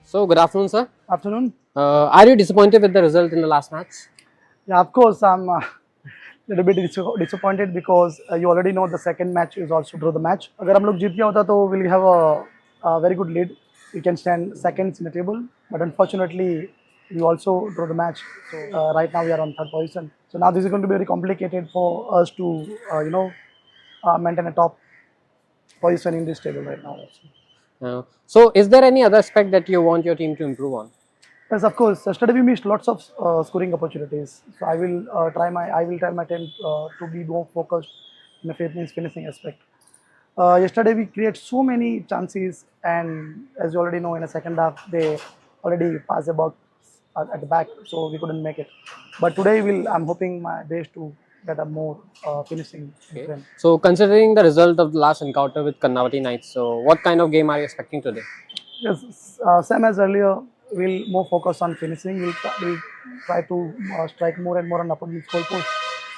So, good afternoon, sir. Afternoon. Are you disappointed with the result in the last match? Yeah, of course, I'm a little bit disappointed because you already know the second match is also draw the match. अगर हम लोग जीत गया होता तो we'll have a very good lead. We can stand seconds in the table, but unfortunately, we also draw the match. So right now we are on third position. So now this is going to be very complicated for us to maintain a top position in this table right now. So, is there any other aspect that you want your team to improve on? Yes, of course. Yesterday we missed lots of scoring opportunities. So I will try my team to be more focused in the finishing aspect. Yesterday we create so many chances, and as you already know, in the second half they already passed the ball at the back, so we couldn't make it. But today I'm hoping my best to get a more finishing. Okay. So, considering the result of the last encounter with Karnavati Knights, so what kind of game are you expecting today? Yes, same as earlier, we'll more focus on finishing. We'll try to strike more and more on opponent's goal post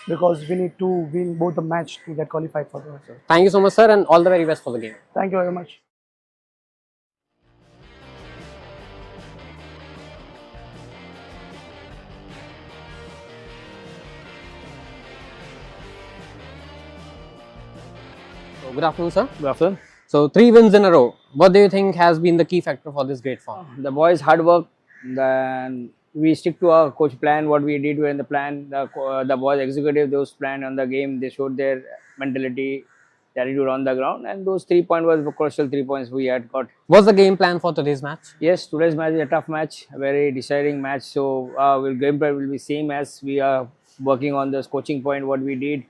because we need to win both the match to get qualified for the. Thank you so much, sir, and all the very best for the game. Thank you very much. So, good afternoon, sir. Good afternoon. So, 3 wins in a row. What do you think has been the key factor for this great form? The boys' hard work. Then we stick to our coach plan. What we did in the plan, the boys executed those plan on the game. They showed their mentality, their attitude on the ground, and those 3 points was the crucial 3 points we had got. What's the game plan for today's match? Yes, today's match is a tough match, a very deciding match. So game plan will be same as we are working on this coaching point. What we did.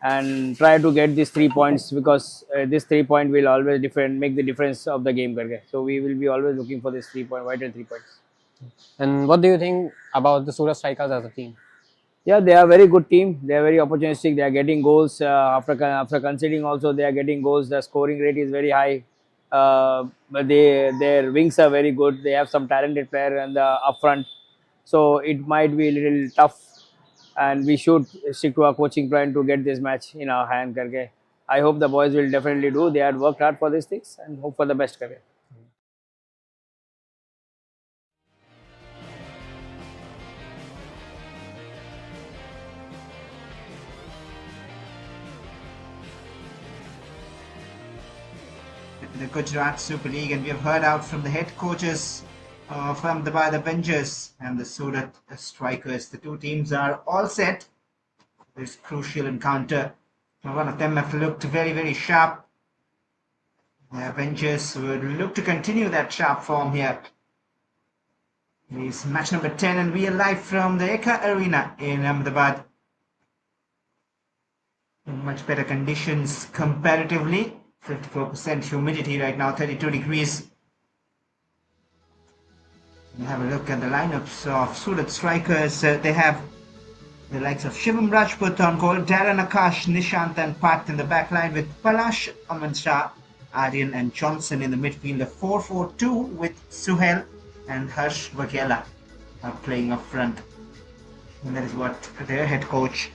And try to get these 3 points because this 3 point will always make the difference of the game. So we will be always looking for this 3 point, vital 3 points. And what do you think about the Surat Strikers as a team? Yeah, they are a very good team. They are very opportunistic. They are getting goals after conceding. Also, they are getting goals. The scoring rate is very high. But their wings are very good. They have some talented player in the up front. So it might be a little tough. And we should stick to our coaching plan to get this match in our hand. I hope the boys will definitely do. They had worked hard for these things and hope for the best. The Gujarat Super League, and we have heard out from the head coaches from the Avengers and the Surat Strikers. The two teams are all set for this crucial encounter. One of them have looked very, very sharp. The Avengers would look to continue that sharp form here. It's match number 10, and we are live from the Eka Arena in Ahmedabad. In much better conditions comparatively. 54% humidity right now, 32 degrees. We have a look at the lineups of Surat Strikers. They have the likes of Shivam Rajput on goal, Darren Akash, Nishant and Pat in the back line with Palash, Aman Shah, Aryan and Johnson in the midfield. A 4-4-2 with Suhail and Harsh Vaghela are playing up front. And that is what their head coach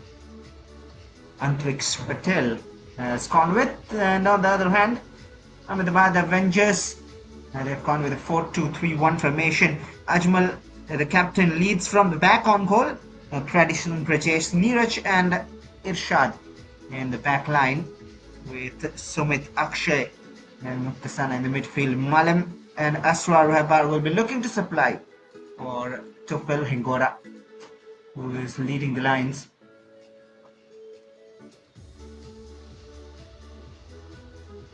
Antrix Patel has gone with. And on the other hand, Ahmedabad Avengers, they've gone with a 4-2-3-1 formation. Ajmal, the captain, leads from the back on goal. Traditional Brajesh, Neeraj and Irshad in the back line with Sumit Akshay and Muktasana in the midfield. Malam and Aswar Rahbar will be looking to supply for Tupel Hingora, who is leading the lines.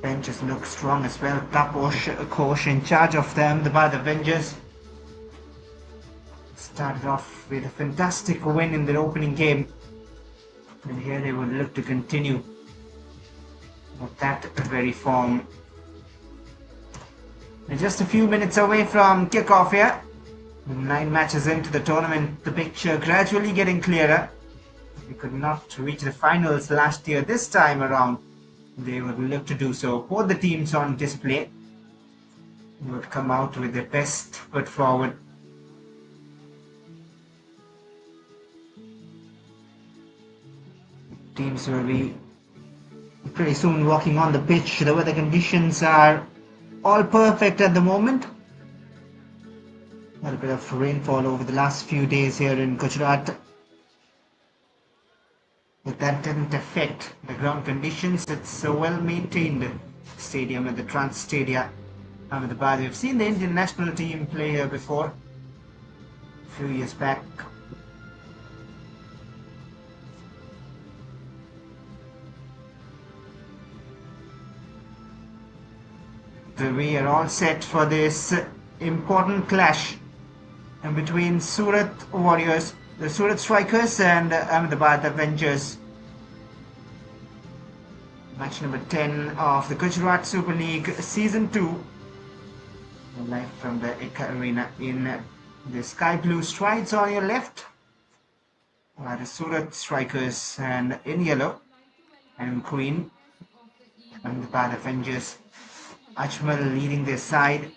Benches look strong as well. Taposh Kosh in charge of them, the Bad Avengers. Started off with a fantastic win in their opening game, and here they would look to continue with that very form. They're just a few minutes away from kickoff here. 9 matches into the tournament, the picture gradually getting clearer. We could not reach the finals last year. This time around, they would look to do so. Both the teams on display would come out with their best foot forward. Teams will be pretty soon walking on the pitch. The weather conditions are all perfect at the moment. Had a bit of rainfall over the last few days here in Gujarat. But that didn't affect the ground conditions. It's a well-maintained stadium at the Trans Stadia, Ahmedabad. We've seen the Indian national team play here before, a few years back. We are all set for this important clash between Surat Warriors, the Surat Strikers, and Ahmedabad Avengers. Match number 10 of the Gujarat Super League Season 2. Live from the Eka Arena in the sky blue strides on your left are the Surat Strikers, and in yellow and green Ahmedabad Avengers. Ajmal leading their side.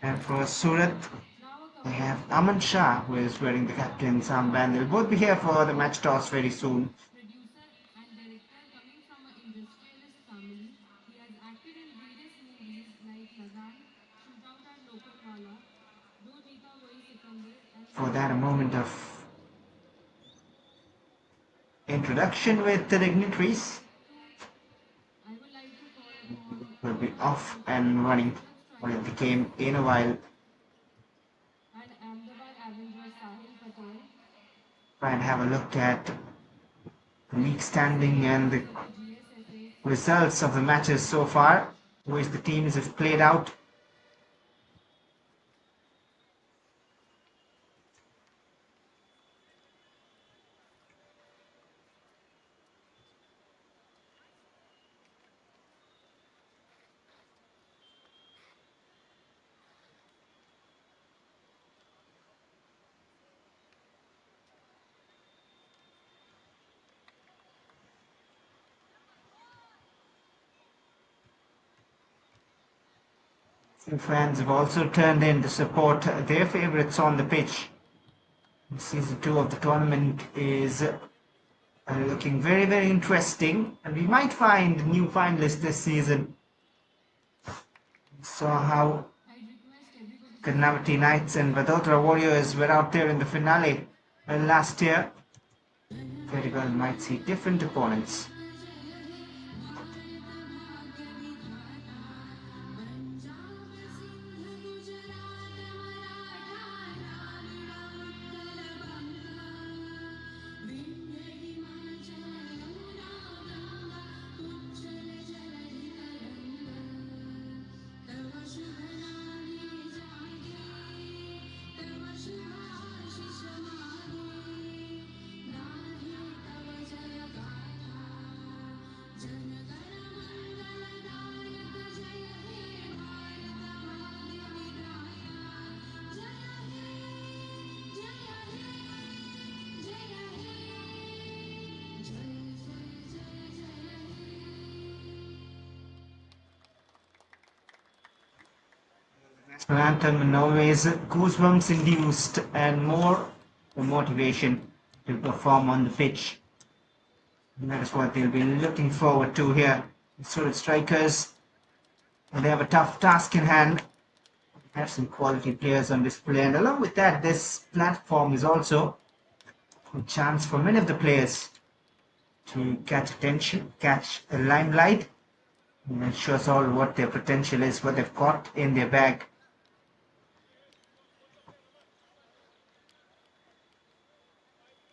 And for Surat, they have Aman Shah, who is wearing the captain's armband. They'll both be here for the match toss very soon. For that, a moment of introduction with the dignitaries. Will be off and running for the game in a while. Try and have a look at the league standing and the results of the matches so far, which the teams have played out. Some fans have also turned in to support their favourites on the pitch. Season 2 of the tournament is looking very, very interesting, and we might find new finalists this season. Saw how Karnavati Knights and Vadodara Warriors were out there in the finale last year. Very well might see different opponents. National anthem and always goosebumps induced and more motivation to perform on the pitch. And that is what they'll be looking forward to here. The Surat Strikers, and they have a tough task in hand. They have some quality players on display, and along with that, this platform is also a chance for many of the players to catch attention, catch the limelight, and it shows all what their potential is, what they've got in their bag.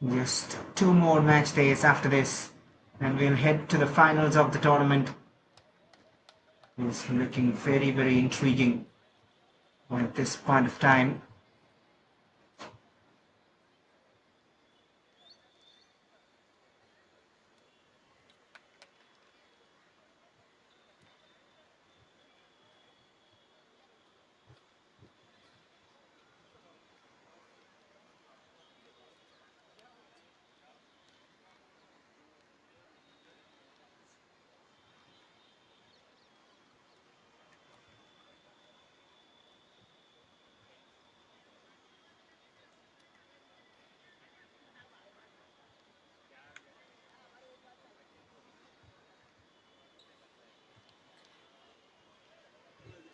Just 2 more match days after this, and we'll head to the finals of the tournament. It's looking very, very intriguing at this point of time.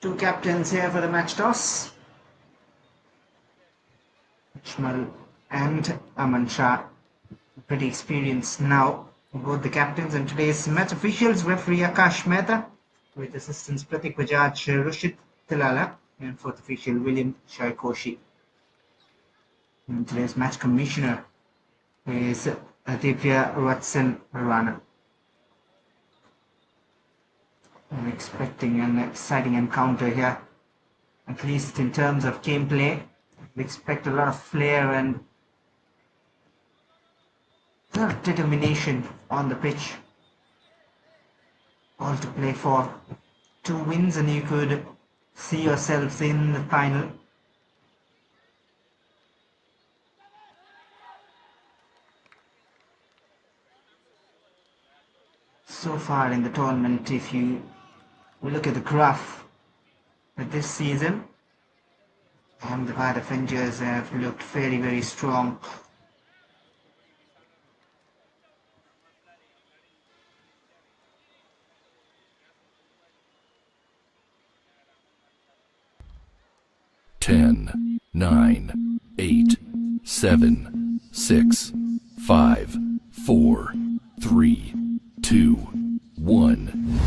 Two captains here for the match toss. Ishmael and Aman Shah, pretty experienced now, both the captains and today's match officials, referee Akash Mehta, with assistants Pratik Bajaj, Rushit Tilala, and fourth official William Shaikoshi. And today's match commissioner is Aditya Watson Rana. I'm expecting an exciting encounter here, at least in terms of gameplay. We expect a lot of flair and a lot of determination on the pitch. All to play for. 2 wins and you could see yourselves in the final. So far in the tournament, if you look at the graph this season, Ahmedabad Avengers have looked very, very strong. Ten, 9, 8, 7, 6, 5, 4, 3, 2, 1.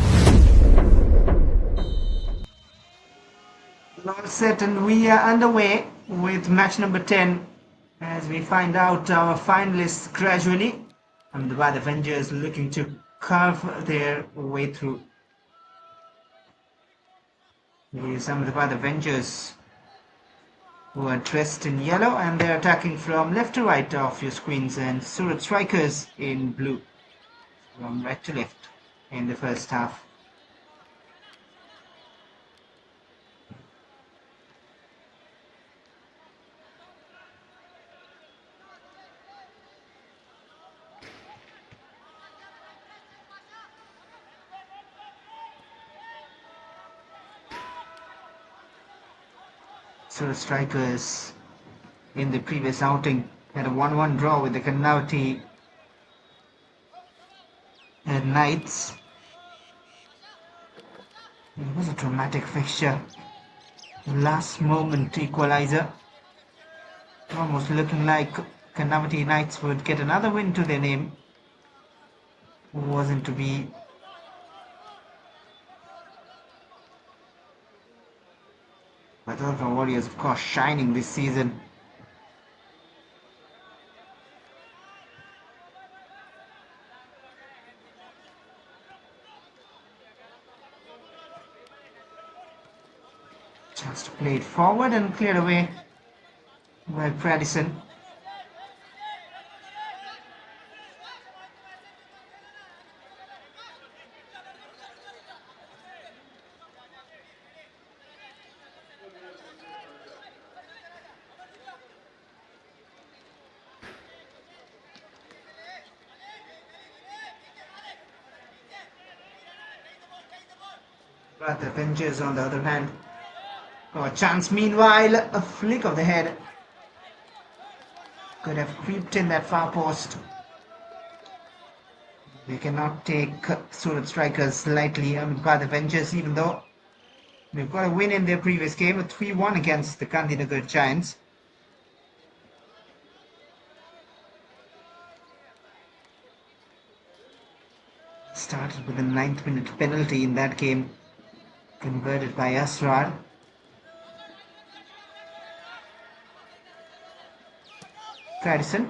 All set and we are underway with match number 10 as we find out our finalists gradually. Ahmedabad Avengers looking to carve their way through. These Ahmedabad Avengers who are dressed in yellow and they're attacking from left to right of your screens, and Surat Strikers in blue from right to left in the first half. Surat Strikers in the previous outing had a 1-1 draw with the Kannavati Knights. It was a dramatic fixture. Last moment equalizer. Almost looking like Kannavati Knights would get another win to their name. Wasn't to be. But those are Warriors, of course, shining this season. Chance to play it forward and cleared away by Pradison. But the Avengers, on the other hand, got a chance. Meanwhile, a flick of the head could have creeped in that far post. They cannot take Surat Strikers lightly. Ahmedabad Avengers, even though they've got a win in their previous game, a 3-1 against the Gandhinagar Giants. Started with a 9th minute penalty in that game, converted by Asrar. Pradison.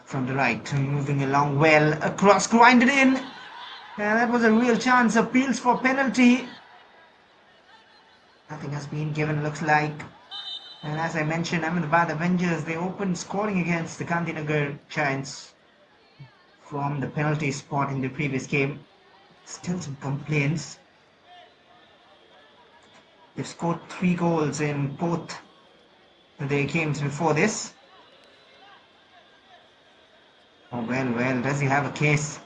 From the right, moving along well, across, grinded in. And that was a real chance. Appeals for penalty. Nothing has been given, looks like. And as I mentioned, Ahmedabad Avengers, they opened scoring against the Gandhinagar Giants from the penalty spot in the previous game. Still some complaints. They've scored 3 goals in both their games before this. Oh, well, does he have a case?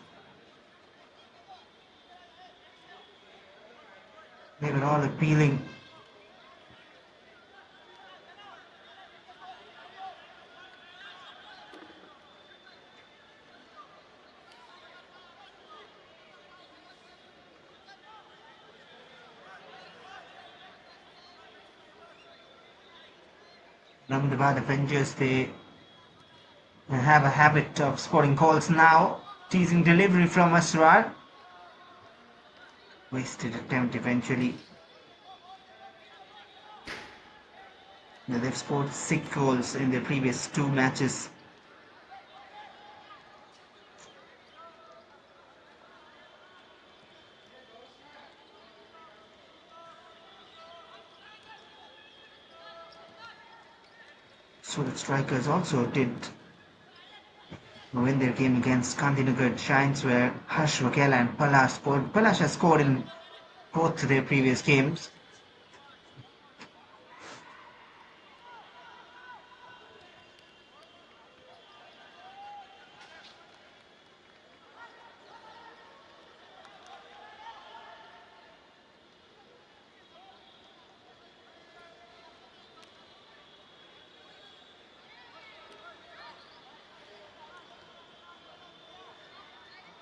They were all appealing. Ahmedabad Avengers, they have a habit of scoring goals now. Teasing delivery from SURAT. Wasted attempt eventually. Now, they've scored 6 goals in their previous 2 matches. So the strikers also did win their game against Gandhinagar Giants, where Harsh Vakela and Palash scored. Palash has scored in both their previous games.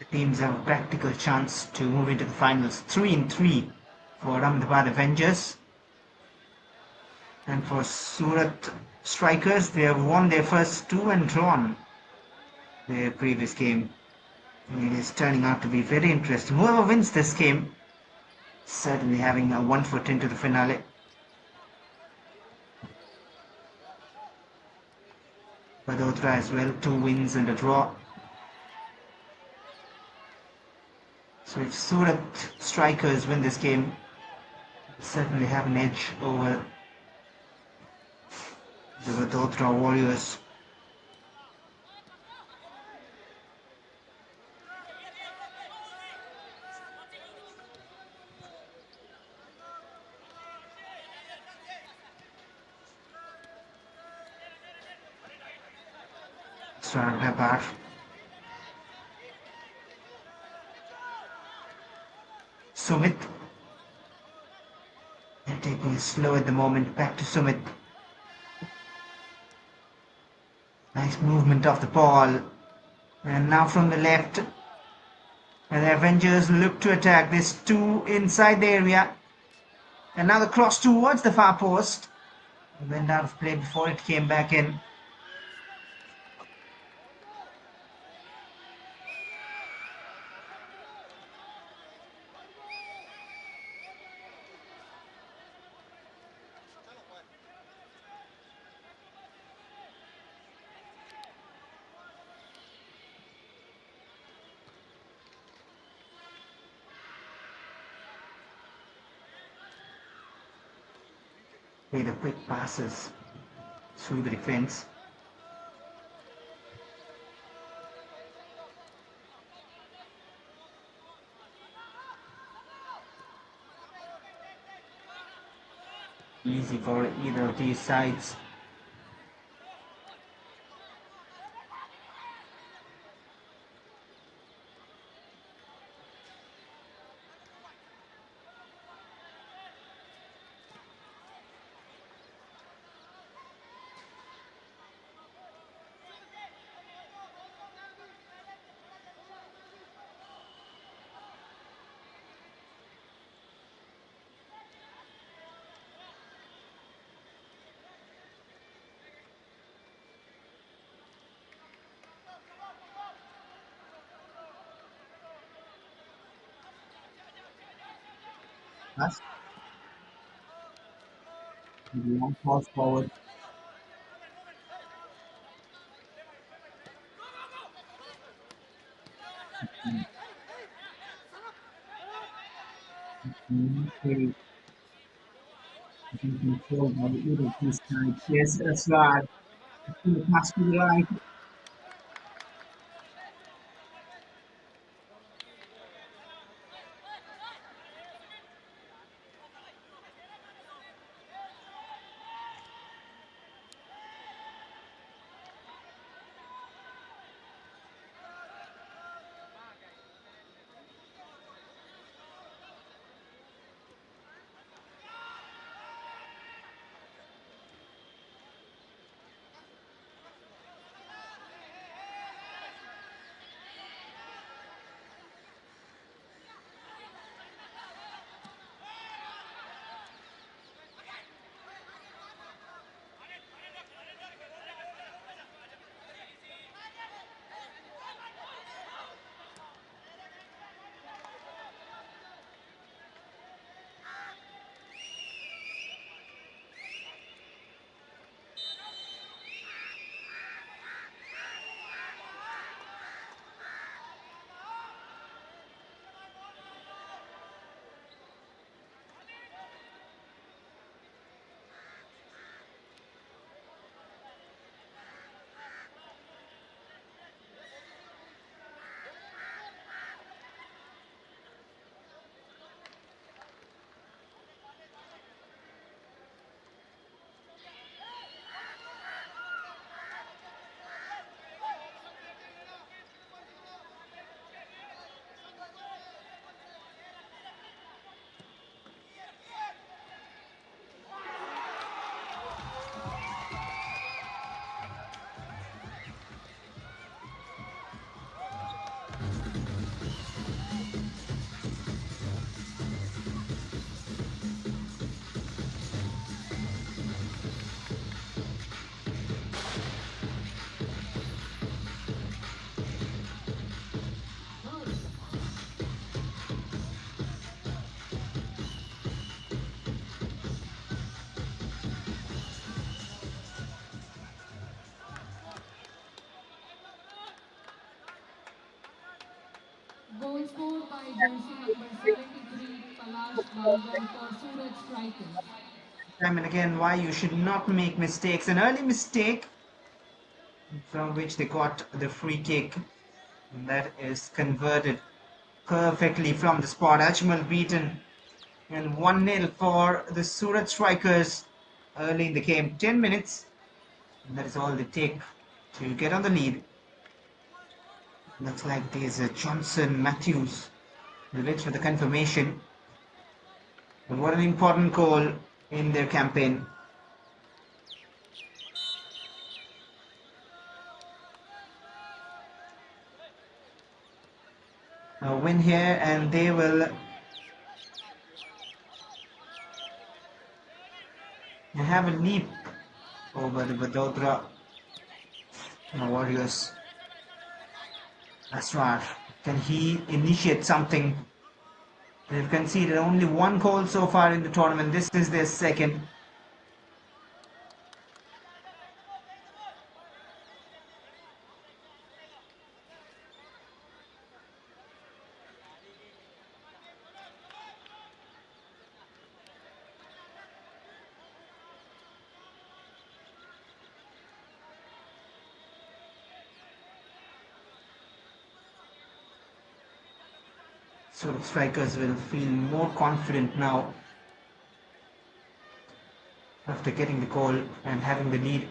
The teams have a practical chance to move into the finals. 3-3 for Ahmedabad Avengers. And for Surat Strikers, they have won their first 2 and drawn their previous game. It is turning out to be very interesting. Whoever wins this game, certainly having a 1 foot into the finale. Vadodara as well, 2 wins and a draw. So if Surat Strikers win this game, certainly have an edge over the Vadodara Warriors. Ahmedabad. Sumit. They're taking it slow at the moment. Back to Sumit. Nice movement of the ball. And now from the left. And the Avengers look to attack. There's 2 inside the area. And now the cross towards the far post. It went out of play before it came back in. Play the quick passes through the defense. Easy for either of these sides. Pass. Long pass forward. Okay. Control by either of these sides. Yes, that's right. Pass to the right. by jersey number 73, Palash Bangal for Surat Strikers. Time and again, why you should not make mistakes. An early mistake from which they got the free kick. And that is converted perfectly from the spot. Ajmal beaten. And 1-0 for the Surat Strikers early in the game. 10 minutes. And that is all they take to get on the lead. Looks like there's a Johnson Matthews. We'll wait for the confirmation. But what an important goal in their campaign. A win here and they will have a leap over the Vadodara Warriors. Asrar, can he initiate something? They've conceded only one goal so far in the tournament. This is their second. So the strikers will feel more confident now after getting the goal and having the lead.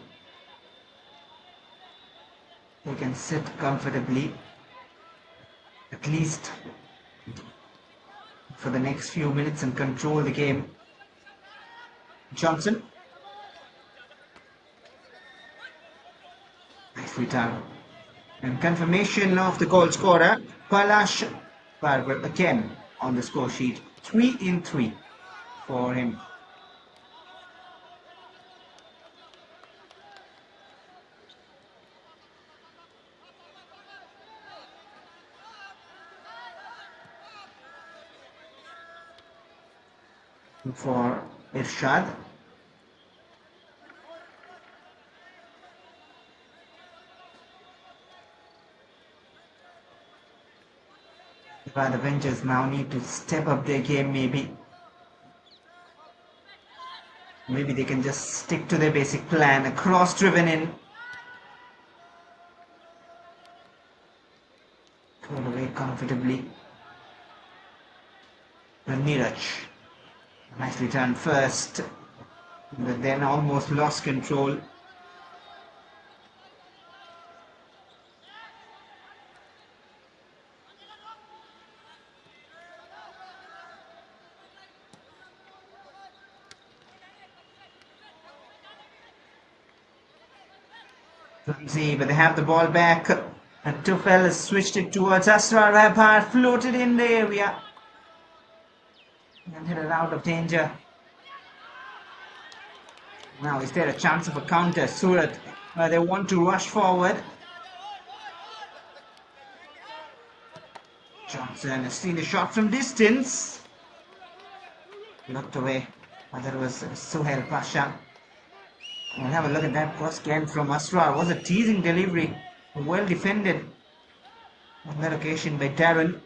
They can sit comfortably, at least for the next few minutes, and control the game. Johnson. Nicely done. And confirmation of the goal scorer, Palash Barber again on the score sheet. 3 in 3 for him. For Irshad. The Avengers now need to step up their game maybe. Maybe they can just stick to their basic plan. A cross driven in. Thrown away comfortably. And Neeraj. Nicely done first. But then almost lost control. Clumsy, but they have the ball back. And Tufel has switched it towards Asrar Rabhar, floated in the area. And hit it out of danger. Now, is there a chance of a counter? Surat, they want to rush forward. Johnson has seen the shot from distance. Looked away. That was Suhail Pasha. We'll have a look at that cross again from Asrar. Was a teasing delivery. Well defended on that occasion by Darren.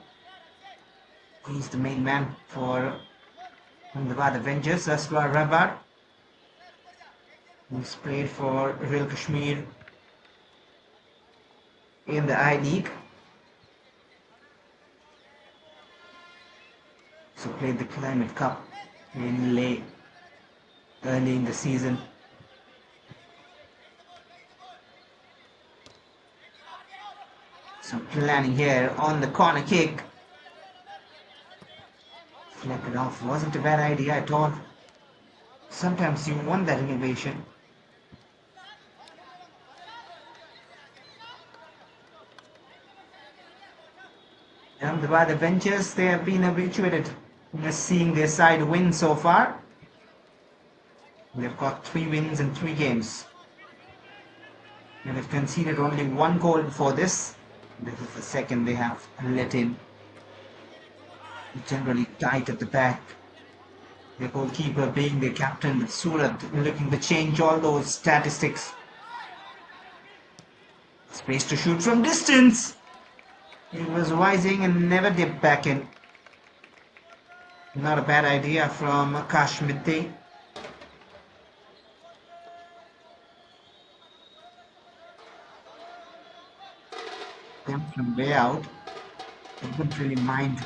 He's the main man for Ahmedabad Avengers. Asrar Rabar. He's played for Real Kashmir in the I-League. So played the Climate Cup in Leh early in the season. So planning here on the corner kick. Flip it off. Wasn't a bad idea at all. Sometimes you want that innovation. Ahmedabad Avengers, they have been habituated to seeing their side win so far. They've got 3 wins in 3 games. And they've conceded only 1 goal before this. This is the second they have let in. Generally tight at the back. The goalkeeper being the captain, Surat, looking to change all those statistics. Space to shoot from distance. He was rising and never dipped back in. Not a bad idea from Akash Mitte. Them from way out. They wouldn't really mind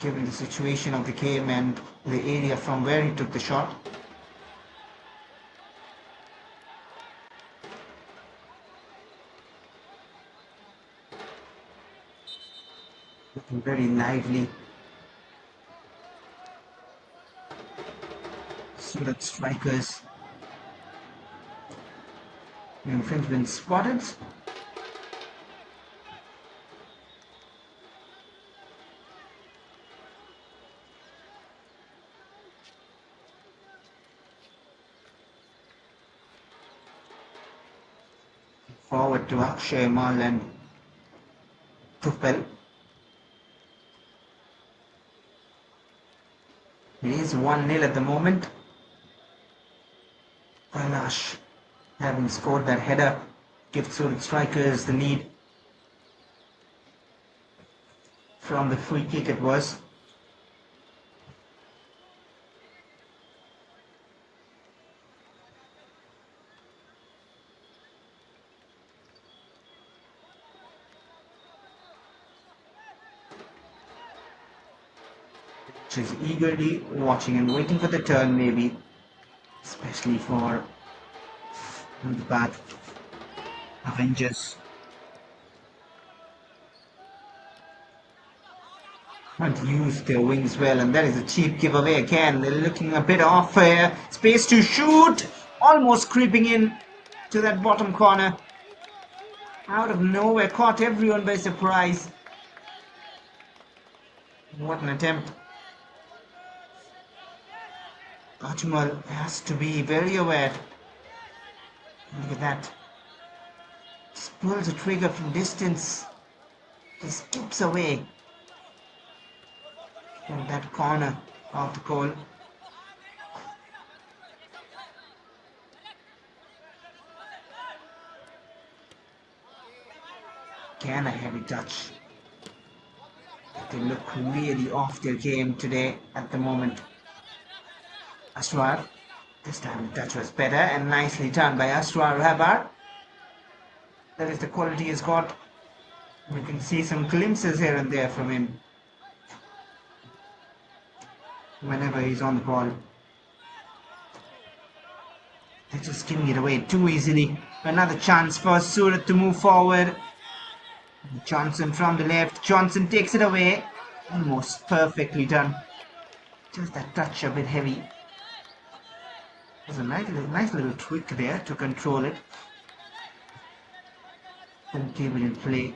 given the situation of the game and the area from where he took the shot. Looking very lively. Surat strikers. Infringement spotted. Forward to Akshay Mal and Tufel. It is 1-0 at the moment. Kailash, having scored that header, gives Surat strikers the lead from the free kick it was. She's eagerly watching and waiting for the turn, maybe, especially for Ahmedabad Avengers. Can't use their wings well, and that is a cheap giveaway again. They're looking a bit off here. Space to shoot, almost creeping in to that bottom corner. Out of nowhere, caught everyone by surprise. What an attempt. Ajmal has to be very aware. Look at that. Just pulls the trigger from distance. Just skips away from that corner of the goal. Again a heavy touch. They look really off their game today at the moment. Asrar, this time the touch was better and nicely done by Asrar Rabar. That is the quality he's got. We can see some glimpses here and there from him whenever he's on the ball. They're just giving it away too easily. Another chance for Surat to move forward. Johnson from the left. Johnson takes it away. Almost perfectly done. Just that touch a bit heavy. There's a nice little tweak there to control it. Couldn't keep it in play.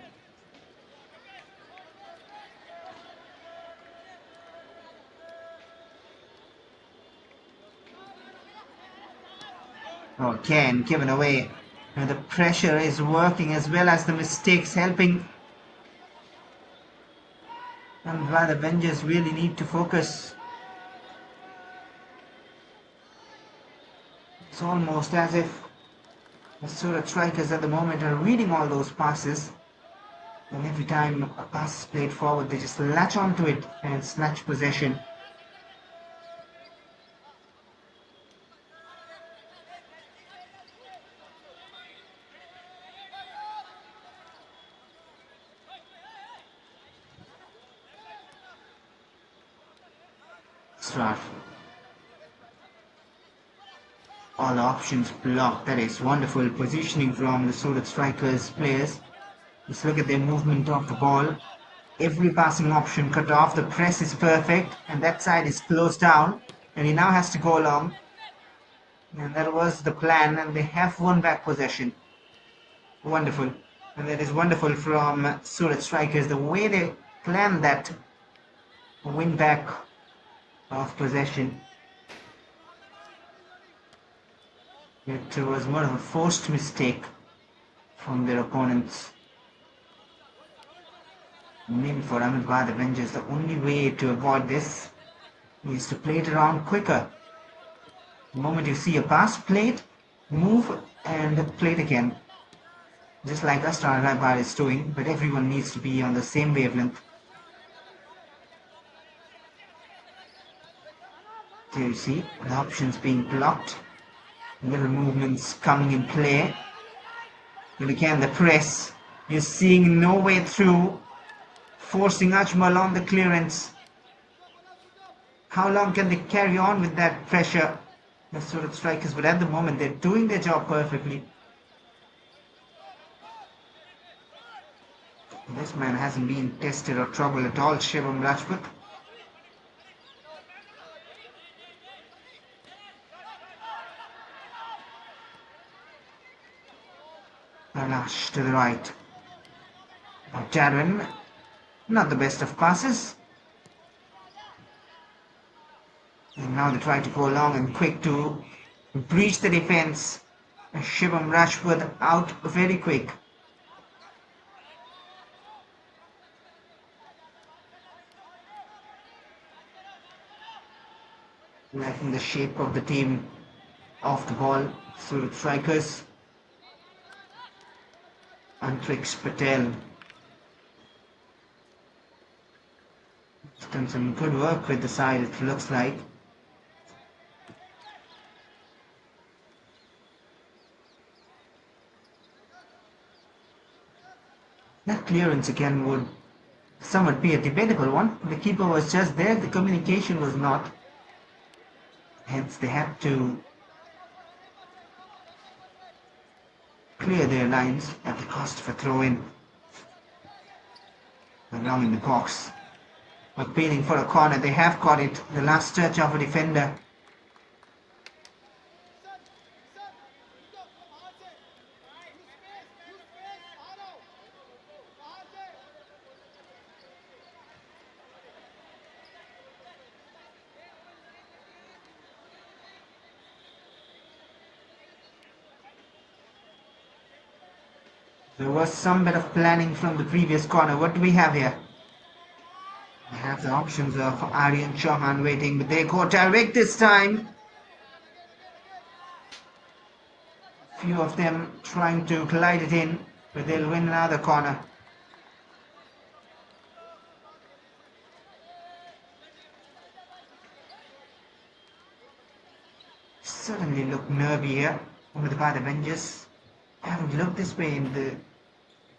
Again, given away. And the pressure is working as well as the mistakes helping. And why the Avengers really need to focus. It's almost as if the Surat strikers at the moment are reading all those passes. And every time a pass is played forward, they just latch onto it and snatch possession. Start. All options blocked. That is wonderful positioning from the Surat strikers players. Just look at their movement of the ball. Every passing option cut off. The press is perfect and that side is closed down and he now has to go along. And that was the plan and they have won back possession. Wonderful. And that is wonderful from Surat strikers. The way they planned that win back of possession. It was more of a forced mistake from their opponents. Maybe for Ahmedabad Avengers, the only way to avoid this is to play it around quicker. The moment you see a pass, play it, move and play it again. Just like Astar Rabar is doing, but everyone needs to be on the same wavelength. There you see the options being blocked. Little movements coming in play. And again the press. You're seeing no way through. Forcing Ajmal on the clearance. How long can they carry on with that pressure? The Surat strikers, but at the moment they're doing their job perfectly. This man hasn't been tested or troubled at all, Shivam Rajput. Alash to the right. Now Darren, not the best of passes. And now they try to go long and quick to breach the defense. Shivam Rajput out very quick. Liking the shape of the team off the ball. Surat strikers. Antrix Patel. He's done some good work with the side, it looks like. That clearance again would somewhat be a debatable one. The keeper was just there, the communication was not. Hence they had to clear their lines at the cost of a throw-in. Along in the box. Appealing for a corner, they have got it. The last touch of a defender. There was some bit of planning from the previous corner. What do we have here? We have the options of Aryan Chauhan waiting, but they go direct this time. Few of them trying to collide it in, but they'll win another corner. Suddenly look nervy here over by the Avengers. Haven't looked this way in the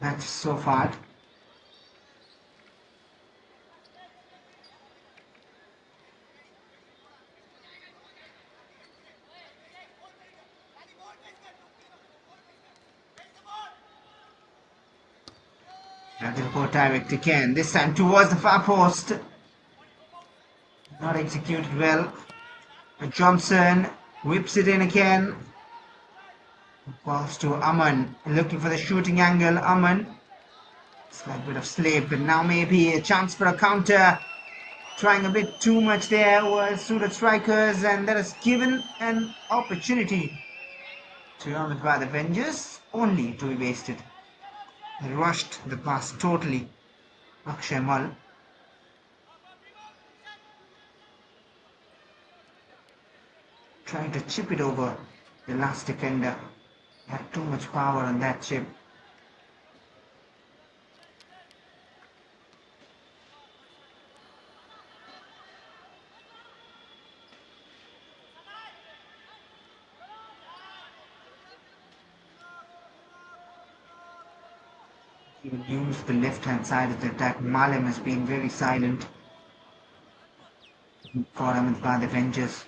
match so far. And they'll go direct again, this time towards the far post. Not executed well. Johnson whips it in again. Balls to Aman, looking for the shooting angle. Aman, slight bit of slip, but now maybe a chance for a counter. Trying a bit too much there was Surat strikers, and that has given an opportunity to Ahmedabad Avengers, only to be wasted. They rushed the pass totally. Akshay Mal. Trying to chip it over the last defender. Had too much power on that chip. Even used the left hand side of the attack. Malem has been very silent for Ahmedabad Avengers.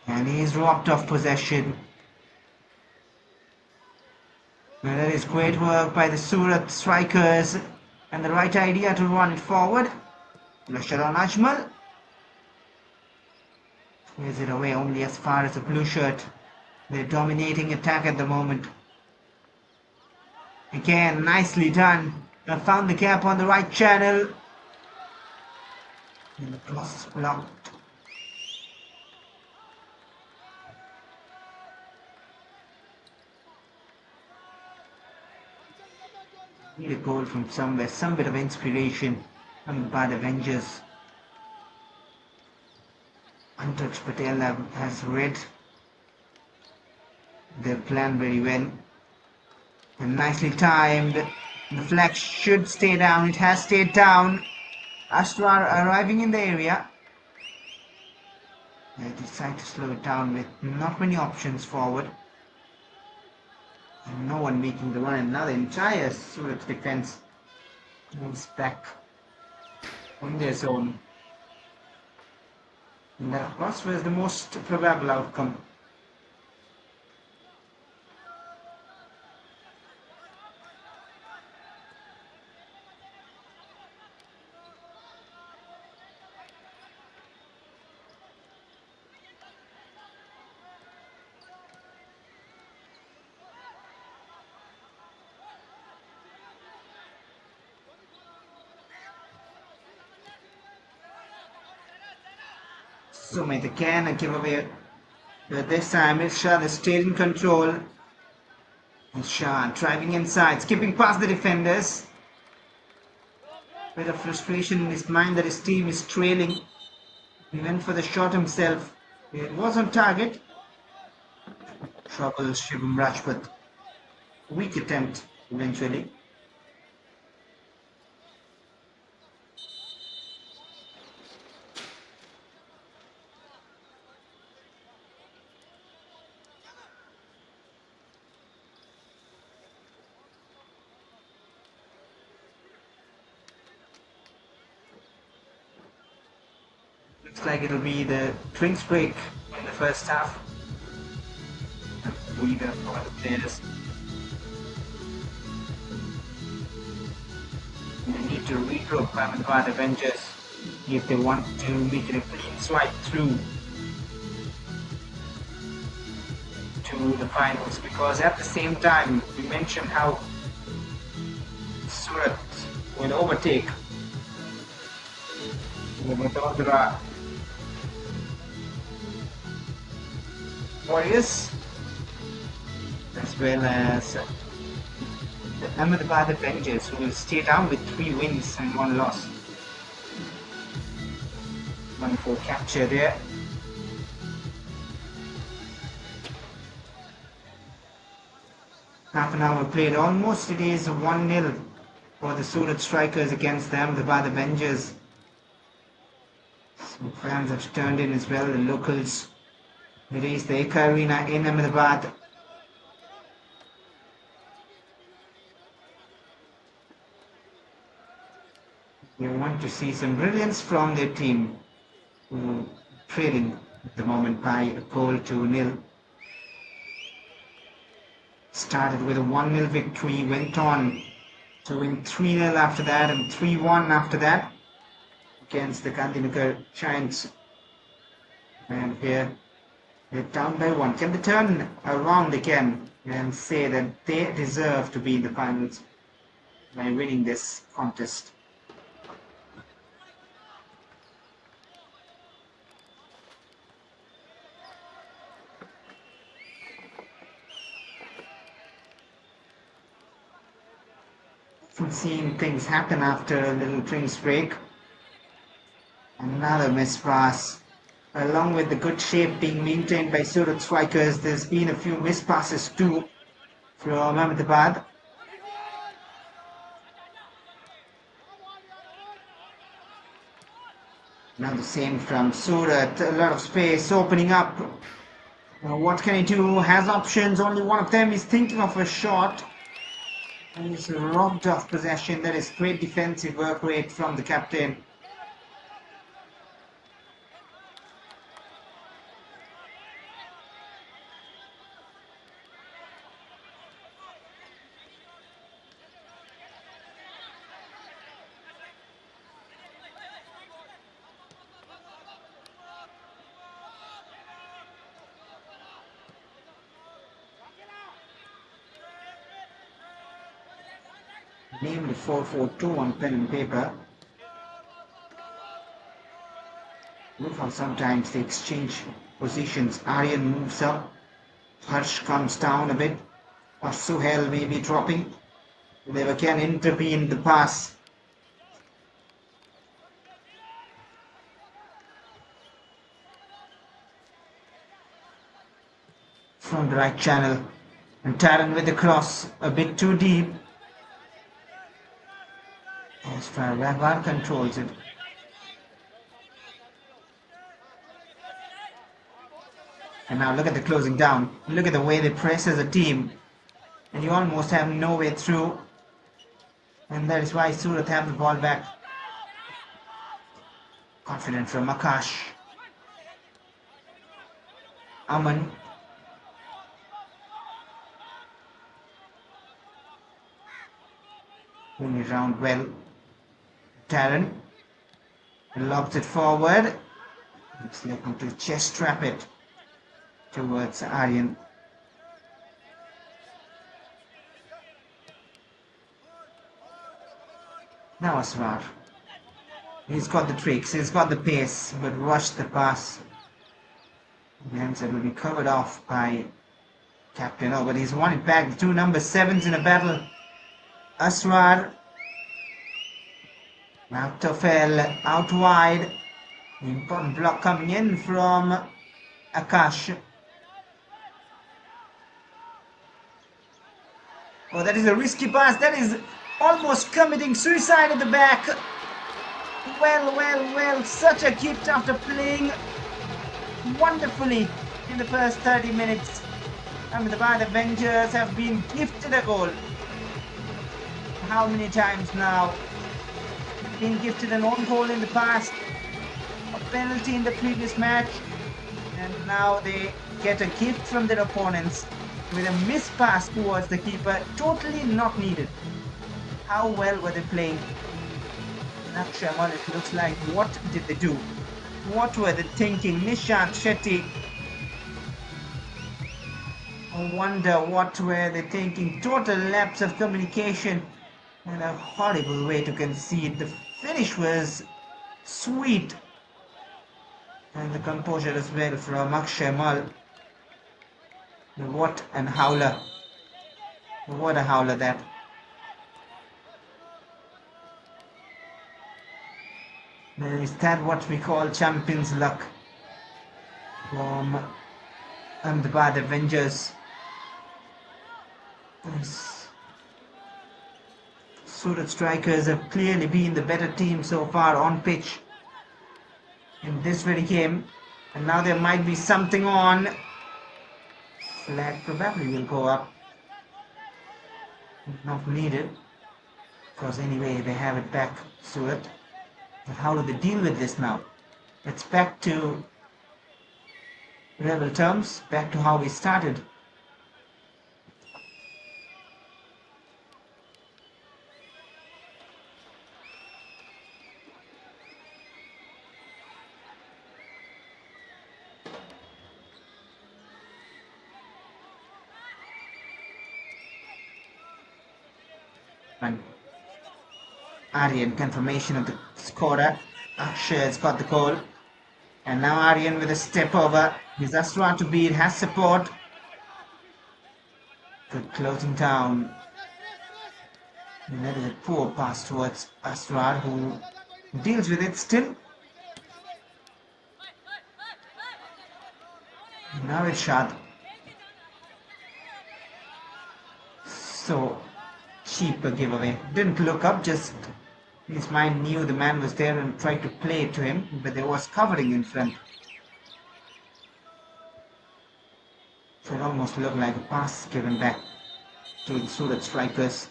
And he is robbed of possession. Well, that is great work by the Surat strikers, and the right idea to run it forward. Pressure on Ajmal. Clears it away only as far as the blue shirt. They're dominating attack at the moment. Again, nicely done. They found the gap on the right channel. And the cross is blocked. Need a goal from somewhere, some bit of inspiration by the Avengers. Antrix Patel has read their plan very well. And nicely timed. The flag should stay down. It has stayed down. Ashwar arriving in the area. They decide to slow it down with not many options forward. And no one making the run. And now the entire Surat defense moves back on their zone. And that, of course, was the most probable outcome. Sumit again a giveaway. But this time Irshad is still in control. Irshad driving inside, skipping past the defenders. Bit of frustration in his mind that his team is trailing. He went for the shot himself. It was on target. Troubles Shivam Rajput. Weak attempt eventually. Looks like it'll be the drinks break in the first half. Breather for the players. They need to regroup Ahmedabad Avengers if they want to make it a clean swipe through to the finals, because at the same time we mentioned how Surat will overtake the Vadodara Warriors as well as the Ahmedabad Avengers, who will stay down with 3 wins and 1 loss. Wonderful capture there. Half an hour played, almost it is 1-0 for the Surat Strikers against the Ahmedabad Avengers. Some fans have turned in as well, the locals. It is the Eka Arena in Ahmedabad. You want to see some brilliance from their team, who trailing at the moment by a goal to 0. Started with a 1-0 victory, went on to win 3-0 after that and 3-1 after that against the Gandhinagar Giants. And here they're down by 1. Can they turn around again and say that they deserve to be in the finals by winning this contest? From seeing things happen after a little drinks break. Another miss pass. Along with the good shape being maintained by Surat strikers, there's been a few miss passes too from Ahmedabad. Now the same from Surat, a lot of space opening up. What can he do? Has options, only one of them is thinking of a shot. He's robbed of possession. That is great defensive work rate from the captain. Named 4-4-2 on pen and paper. Look how sometimes they exchange positions. Aryan moves up, Harsh comes down a bit, or Suhail may be dropping. They can intervene the pass. From the right channel. And Taran with the cross, a bit too deep. As Farwar controls it. And now look at the closing down. Look at the way they press as a team. And you almost have no way through. And that is why Surat have the ball back. Confident from Akash. Aman. Moving it around well. Taran. Lobs it forward. Looks like to chest trap it towards Aryan. Now Asrar. He's got the tricks, he's got the pace, but rushed the pass. The answer will be covered off by Captain. Oh, but he's won it back. The two number 7s in a battle. Asrar. Now Tofel out wide. The important block coming in from Akash. Oh, that is a risky pass. That is almost committing suicide at the back. Well, such a gift after playing wonderfully in the first 30 minutes. Ahmedabad Avengers have been gifted a goal. How many times now? Been gifted an own goal in the past, a penalty in the previous match, and now they get a gift from their opponents with a missed pass towards the keeper, totally not needed. How well were they playing? Nakshamal, it looks like. What did they do? What were they thinking? Nishant Shetty. I wonder what were they thinking. Total lapse of communication and a horrible way to concede. The finish was sweet. And the composure as well from Akshamal. What an howler. What a howler that. Is that what we call champions luck from Ahmedabad Avengers? Yes. Surat Strikers have clearly been the better team so far on pitch in this very game, and now there might be something on. Flag probably will go up. Not needed, because anyway they have it back, Surat. But how do they deal with this now? It's back to level terms, back to how we started. And Aryan, confirmation of the scorer. Akshay has got the goal. And now Aryan with a step over. He's Asrar to beat, has support. Good closing down. And that is a poor pass towards Asrar, who deals with it still. Now it's shot. So cheap a giveaway. Didn't look up, just his mind knew the man was there and tried to play it to him, but there was covering in front. So it almost looked like a pass given back to the Surat Strikers.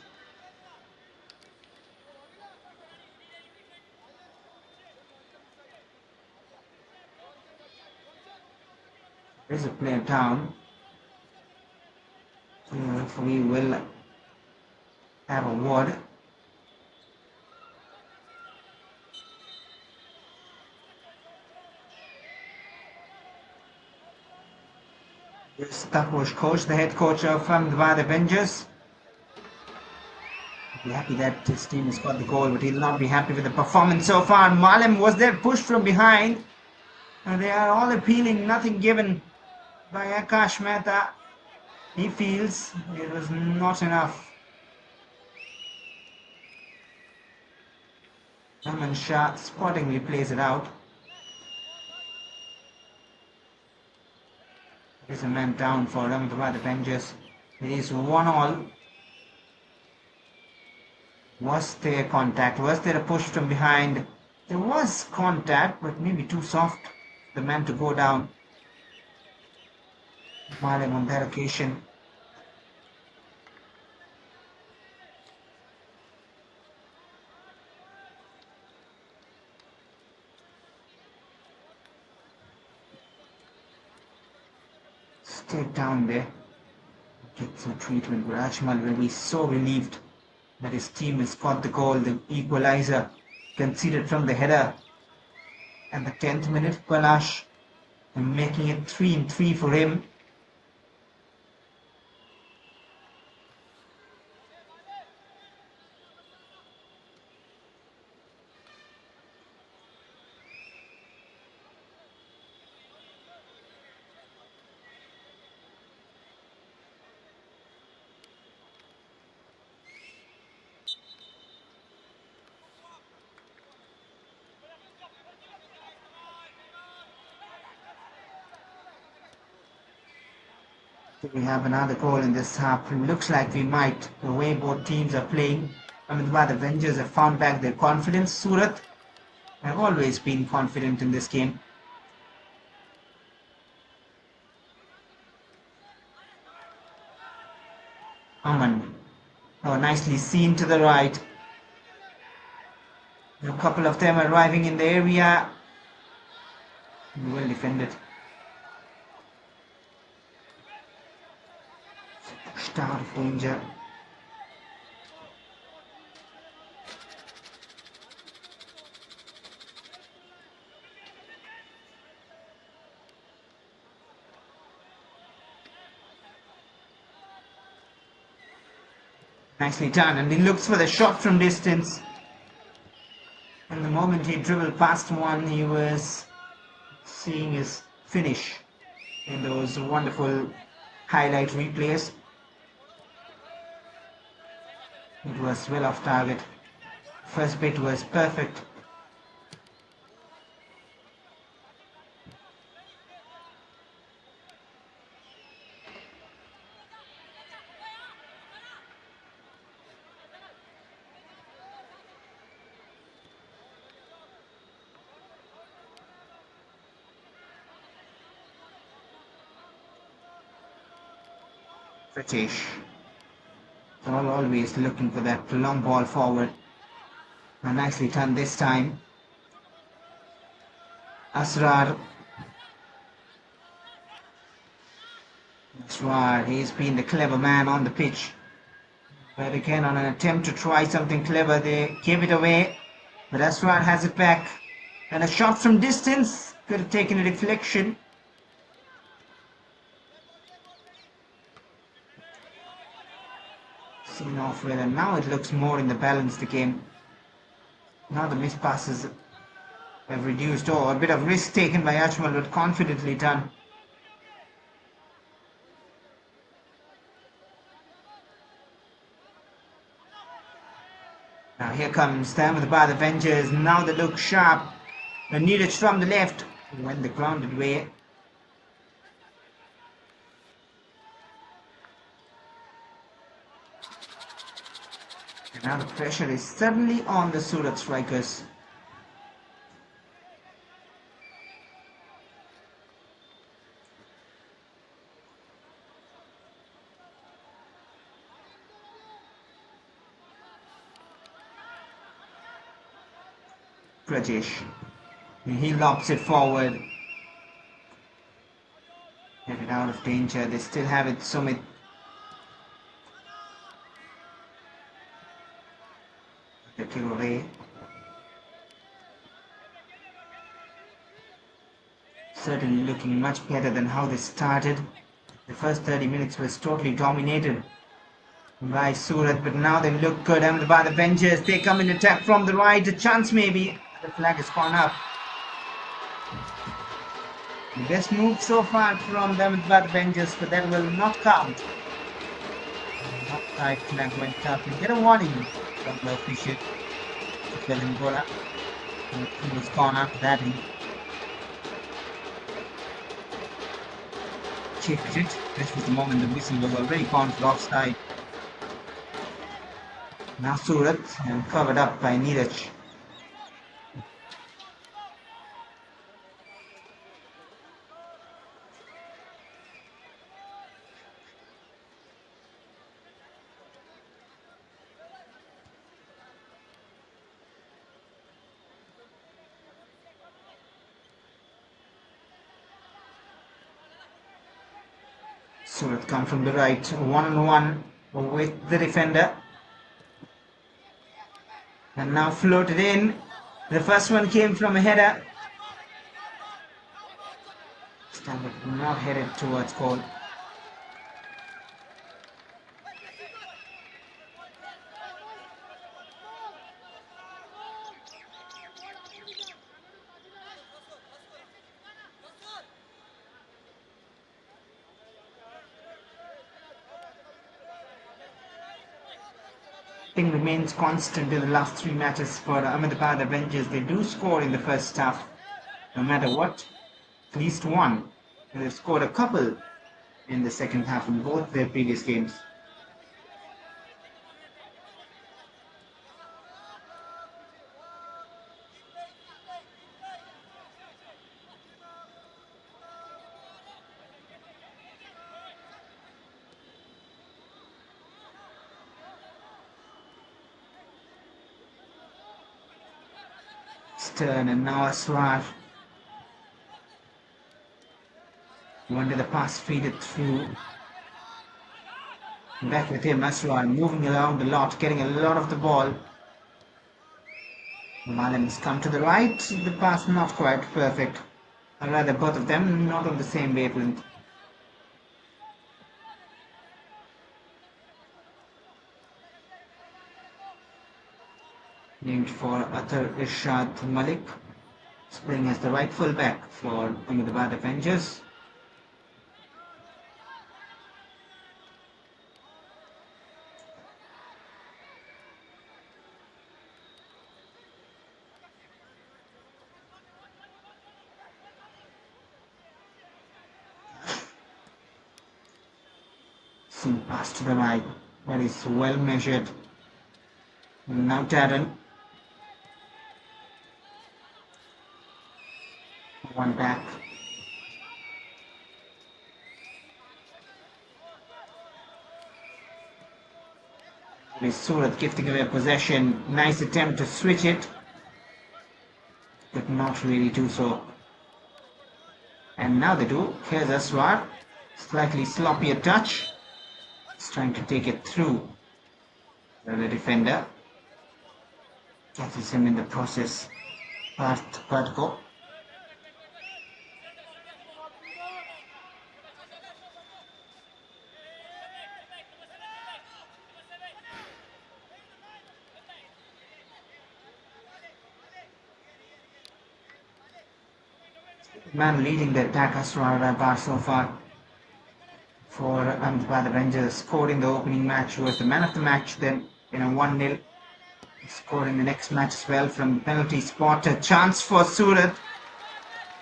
There's a player down. So we will have a word. Yes, Taposh coach, the head coach of Ahmedabad Avengers. Be happy that his team has got the goal, but he'll not be happy with the performance so far. Malem was there pushed from behind. And they are all appealing, nothing given by Akash Mehta. He feels it was not enough. Aman Shah sportingly plays it out. There's a man down for Ahmedabad Avengers. It is 1-all. Was there contact? Was there a push from behind? There was contact, but maybe too soft. The man to go down. Malem on that occasion. Stayed down there. Gets some treatment. Rajmal will be so relieved that his team has got the goal. The equalizer conceded from the header. And the 10th minute, Palash making it 3-3 for him. We have another goal in this half. It looks like we might, the way both teams are playing. Ahmedabad Avengers have found back their confidence. Surat have always been confident in this game. Aman. Oh, nicely seen to the right. A couple of them arriving in the area. Well defended. Pushed out of danger. Nicely done, and he looks for the shot from distance. And the moment he dribbled past one, he was seeing his finish in those wonderful highlight replays. It was well off target. First bit was perfect. British. Always looking for that long ball forward. And nicely done this time. Asrar. Asrar, he's been the clever man on the pitch. But again, on an attempt to try something clever, they gave it away. But Asrar has it back. And a shot from distance. Could have taken a deflection. Seen off well, and now it looks more in the balance the game. Now the missed passes have reduced. Oh, a bit of risk taken by Ajmal, but confidently done. Now here comes the Ahmedabad Avengers. Now they look sharp. And Neeraj from the left. Went the grounded way. And now the pressure is suddenly on the Surat strikers. Prajesh. He lobs it forward. Get it out of danger. They still have it. Sumit. The kick away. Certainly looking much better than how they started. The first 30 minutes was totally dominated by Surat, but now they look good. Ahmedabad Avengers, they come in attack from the right. A chance maybe. The flag has gone up. The best move so far from the Ahmedabad Avengers, but that will not count. Offside flag went up. You get a warning from the official. Gola. He was gone after that. Chipped it, which was the moment the whistle was already pointed offside. Now Surat and covered up by Neeraj. Surat come from the right, one-on-one with the defender. And now floated in. The first one came from a header. Stanley not headed towards goal. Thing remains constant in the last 3 matches for Ahmedabad Avengers. They do score in the first half, no matter what, at least one. And they've scored a couple in the second half in both their previous games. Stern and now Aswar. Wanted the pass, feed it through. Back with him, Aswar moving around a lot, getting a lot of the ball. Malim's come to the right, the pass not quite perfect. Or rather, both of them not on the same wavelength. Named for Athar Irshad Malik, playing as the right fullback for Ahmedabad Avengers. Some pass to the right, that is well measured. Now Darren. One back. With Surat gifting away possession. Nice attempt to switch it, but not really do so. And now they do. Here's Aswar. Slightly sloppier touch. He's trying to take it through. The defender catches him in the process. Past Patko. Man leading the attack, Aswar bar so far for Ahmedabad Avengers. Scored in the opening match, was the man of the match, then 1-0. Scored in the next match as well from penalty spot. A chance for Surat.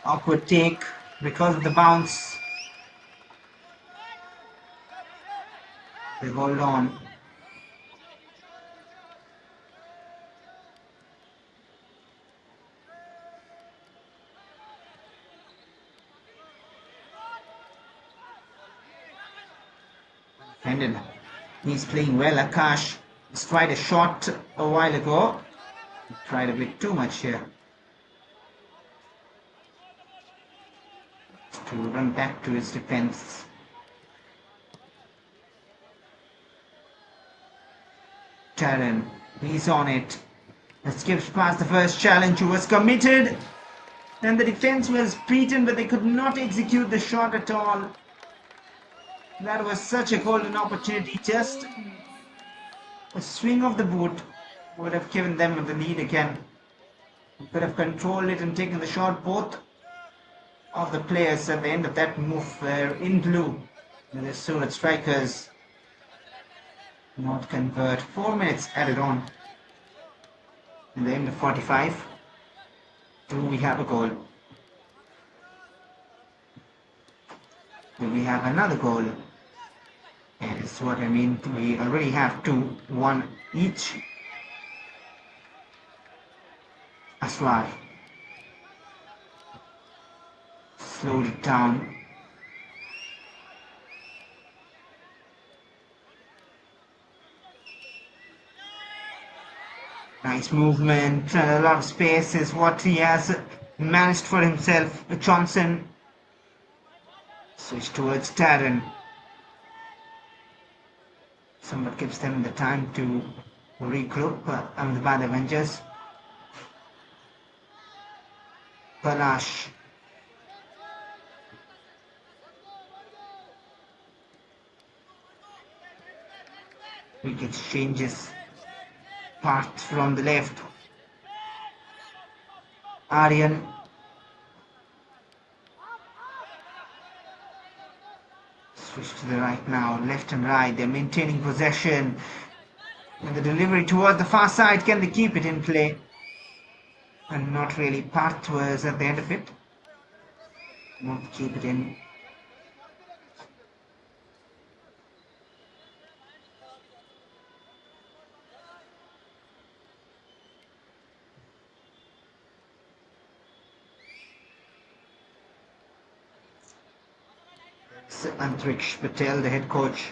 Awkward take because of the bounce. They hold on. Hendon, he's playing well. Akash has tried a shot a while ago. He tried a bit too much here. To run back to his defense. Taran, he's on it. Skips past the first challenge, who was committed. And the defense was beaten, but they could not execute the shot at all. That was such a golden opportunity. Just a swing of the boot would have given them the lead again. They could have controlled it and taken the shot. Both of the players at the end of that move were in blue. And the Surat strikers not convert. 4 minutes added on. In the end of 45, do we have a goal? Will we have another goal? That's what I mean. We already have two, one each. Aswar slowed it down. Nice movement, a lot of space is what he has managed for himself. Johnson switch towards Darren. Somewhat gives them the time to regroup. Ahmedabad Avengers. Palash. Quick exchanges. Part from the left. Aryan. Switch to the right now. Left and right. They're maintaining possession. And the delivery towards the far side. Can they keep it in play? And not really. Part was at the end of it. Won't keep it in. Antriksh Patel, the head coach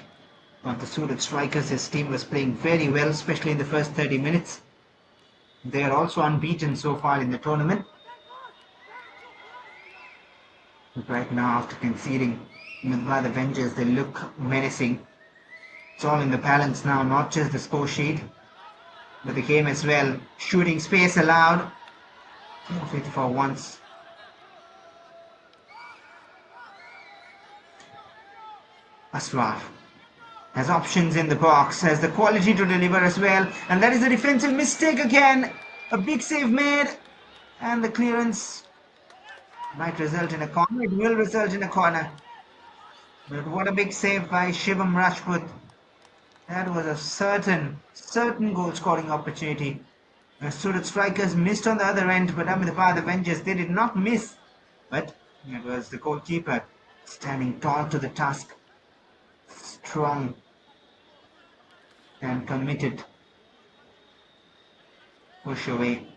of the Surat Strikers, his team was playing very well, especially in the first 30 minutes. They are also unbeaten so far in the tournament. But right now, after conceding by the Avengers, they look menacing. It's all in the balance now, not just the score sheet, but the game as well. Shooting space allowed. 54 once. Aswar has options in the box, has the quality to deliver as well, and that is a defensive mistake again. A big save made, and the clearance might result in a corner. It will result in a corner. But what a big save by Shivam Rajput. That was a certain goal scoring opportunity. The Surat Strikers missed on the other end, but Ahmedabad Avengers, they did not miss. But it was the goalkeeper standing tall to the task. Strong and committed. Push away.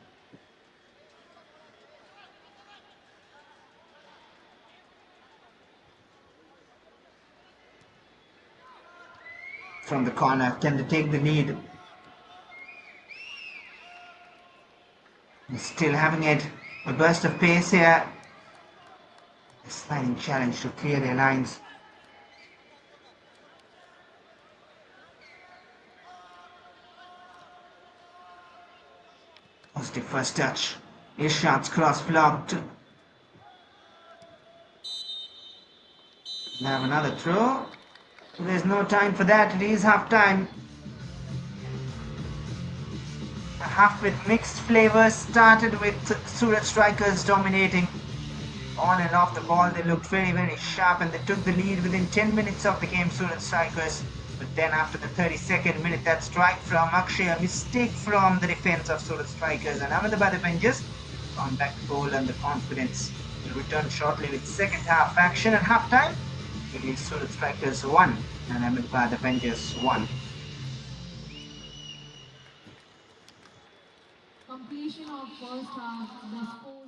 From the corner, can they take the lead? Still having it. A burst of pace here. A sliding challenge to clear their lines. Positive first touch. Irshad's cross blocked. We'll have another throw. There's no time for that. It is half time. A half with mixed flavors. Started with Surat Strikers dominating. On and off the ball, they looked very sharp, and they took the lead within 10 minutes of the game, Surat Strikers. But then after the 32nd minute, that strike from Akshay, a mistake from the defense of Surat Strikers, and Ahmedabad Avengers gone back to goal, and the confidence will return shortly with second half action. At half time, it is Surat Strikers 1 and Ahmedabad Avengers 1. Completion of first half. The score.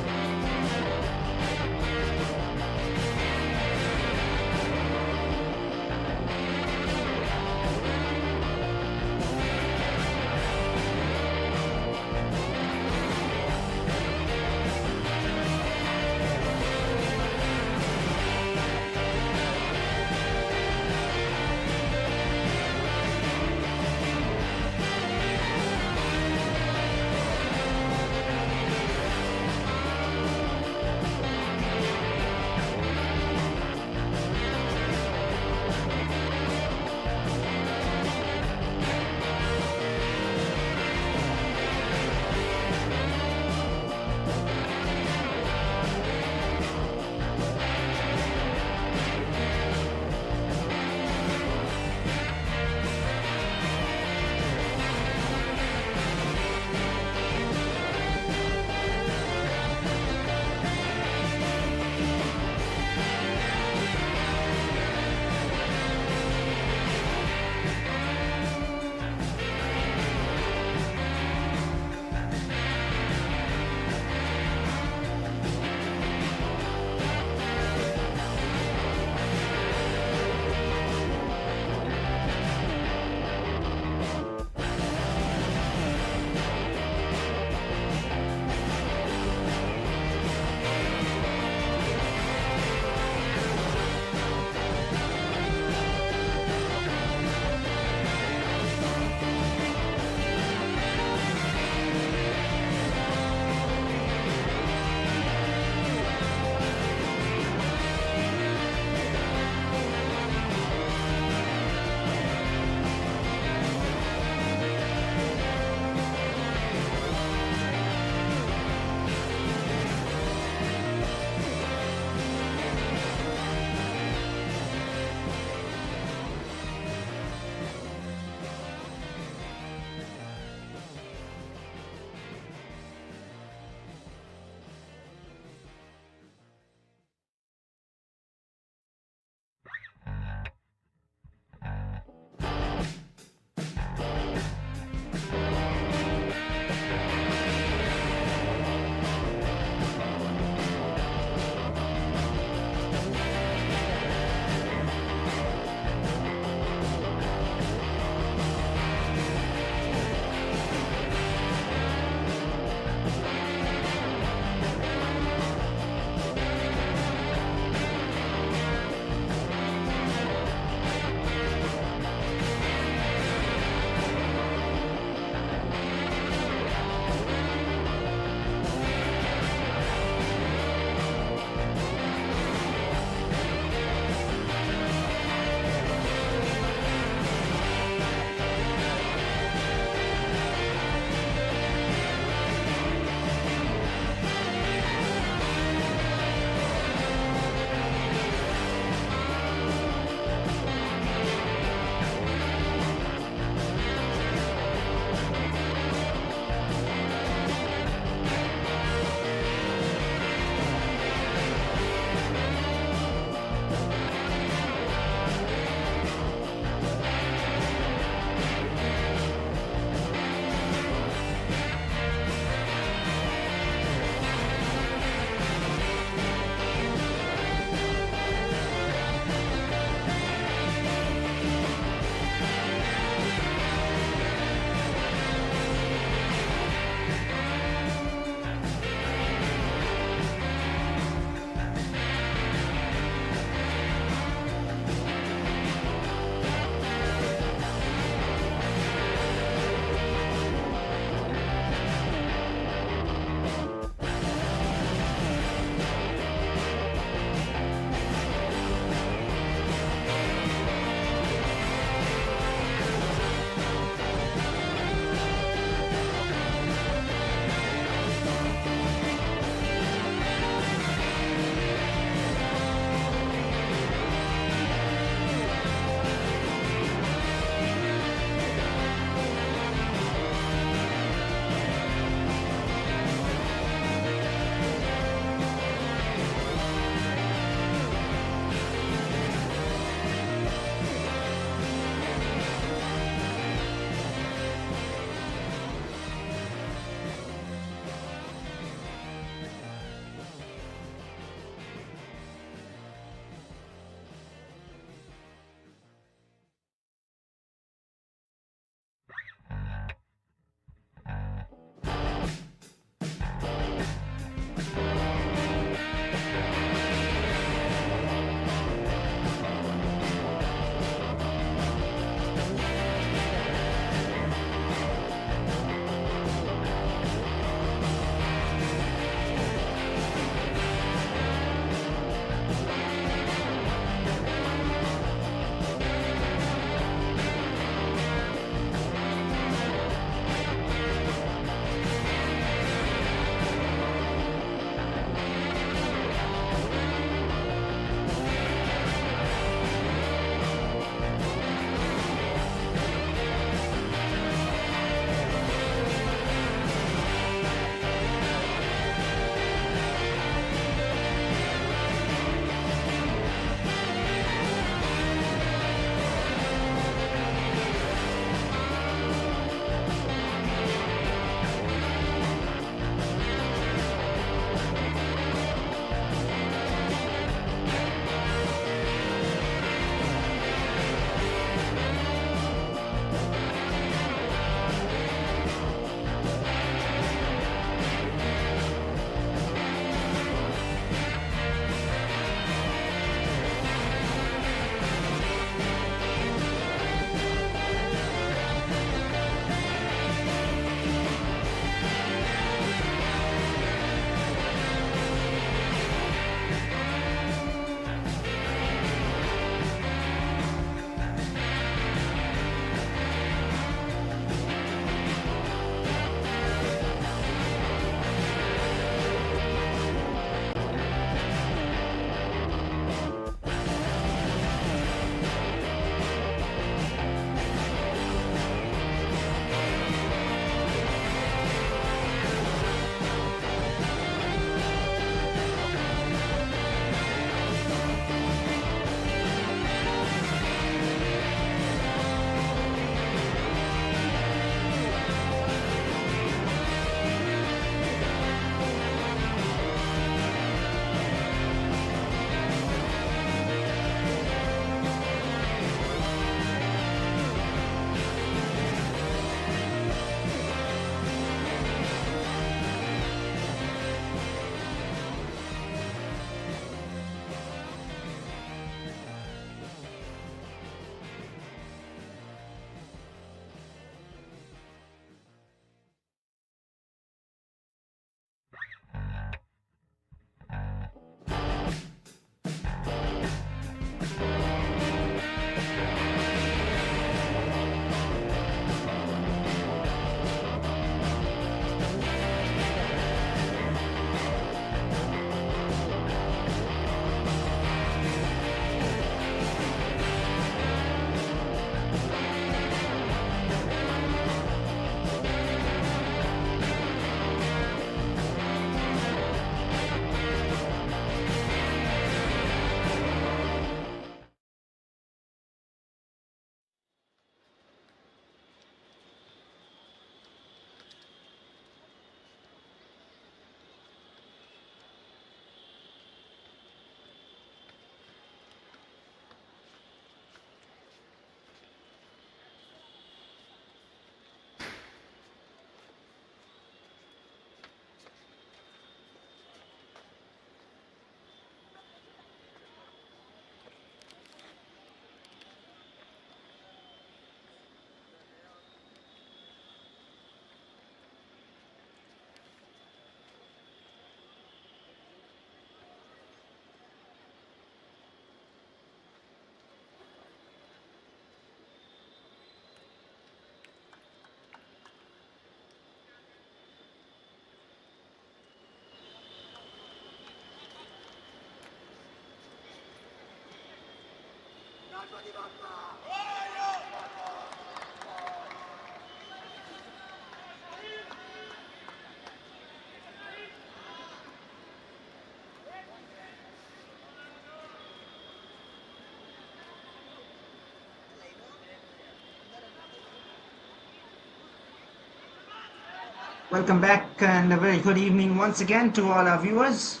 Welcome back and a very good evening once again to all our viewers.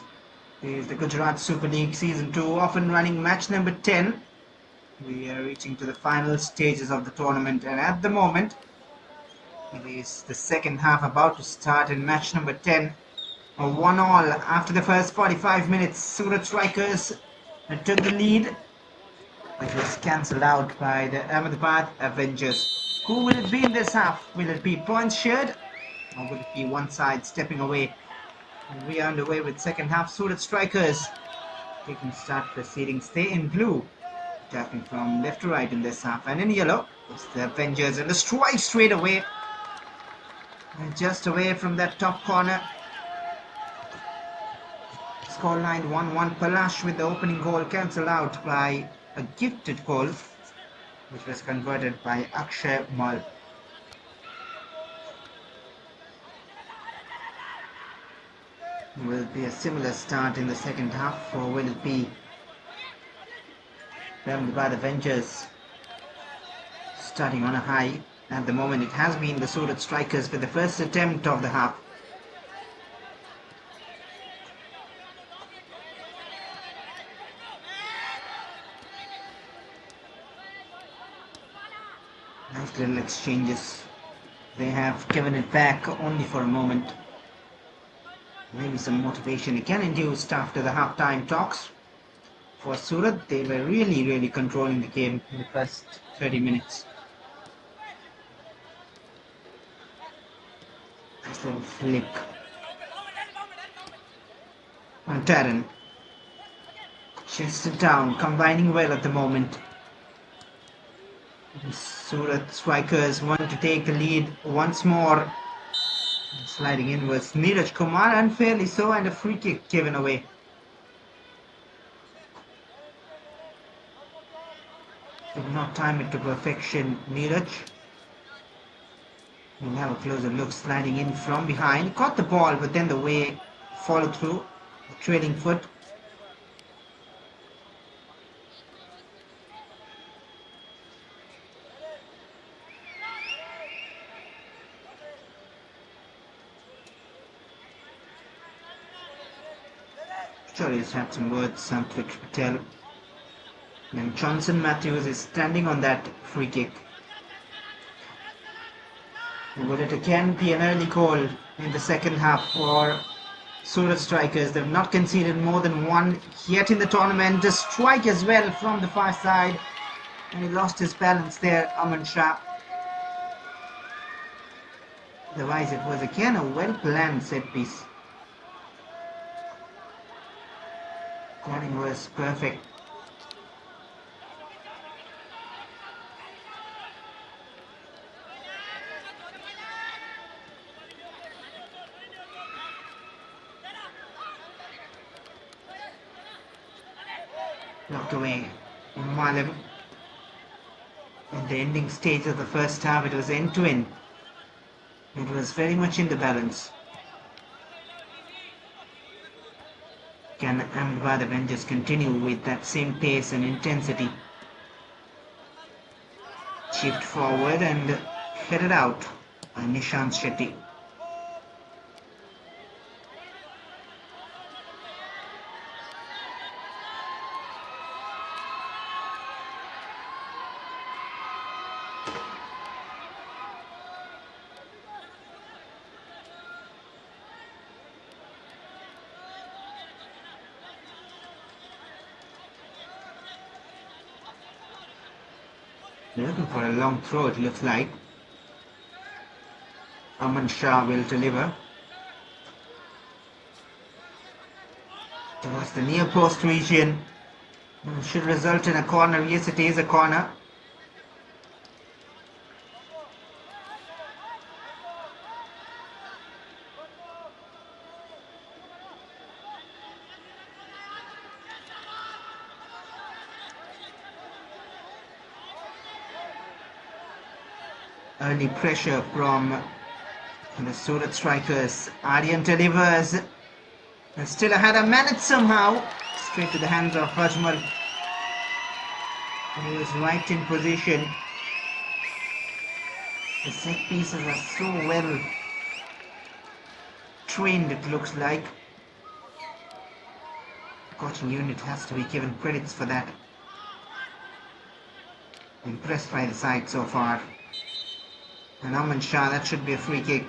This is the Gujarat Super League Season 2, often running match number 10. We are reaching to the final stages of the tournament, and at the moment, it is the second half about to start in match number 10. A 1-all after the first 45 minutes. Surat Strikers took the lead, which was cancelled out by the Ahmedabad Avengers. Who will it be in this half? Will it be points shared, or will it be one side stepping away? And we are underway with second half. Surat Strikers taking start proceedings. They in blue, attacking from left to right in this half, and in yellow it's the Avengers, and the strike straight away, and just away from that top corner. Scoreline 1-1. Palash with the opening goal cancelled out by a gifted goal, which was converted by Akshay Mal. Will be a similar start in the second half, or will it be Ahmedabad Avengers starting on a high? At the moment, it has been the Surat Strikers with the first attempt of the half. Nice little exchanges. They have given it back only for a moment. Maybe some motivation again induced after the half-time talks. For Surat, they were really controlling the game in the first 30 minutes. Nice little flick. And Taran. Chested down, combining well at the moment. Surat Strikers want to take the lead once more. Sliding in was Neeraj Kumar, unfairly so, and a free kick given away. Did not time it to perfection, Neeraj. We'll have a closer look. Sliding in from behind, caught the ball, but then the way followed through, the trailing foot. Sure, he's had some words, something to tell. And Johnson Matthews is standing on that free kick. Will it again be an early goal in the second half for Surat Strikers? They've not conceded more than one yet in the tournament. A strike as well from the far side, and he lost his balance there, Aman Shah. Otherwise, it was again a well-planned set piece. Corning was perfect. Knocked away. Malim. In the ending stage of the first half, it was end-to-end. It was very much in the balance. Can Ahmedabad Avengers continue with that same pace and intensity? Chipped forward and headed out by Nishant Shetty. They're looking for a long throw, it looks like. Aman Shah will deliver. Towards the near post region. Should result in a corner. Yes, it is a corner. early pressure from the Surat strikers. Aryan delivers. And still ahead a minute somehow. Straight to the hands of Ajmal. He was right in position. The set pieces are so well trained, it looks like. The coaching unit has to be given credits for that. Impressed by the side so far. And Aman Shah, that should be a free kick.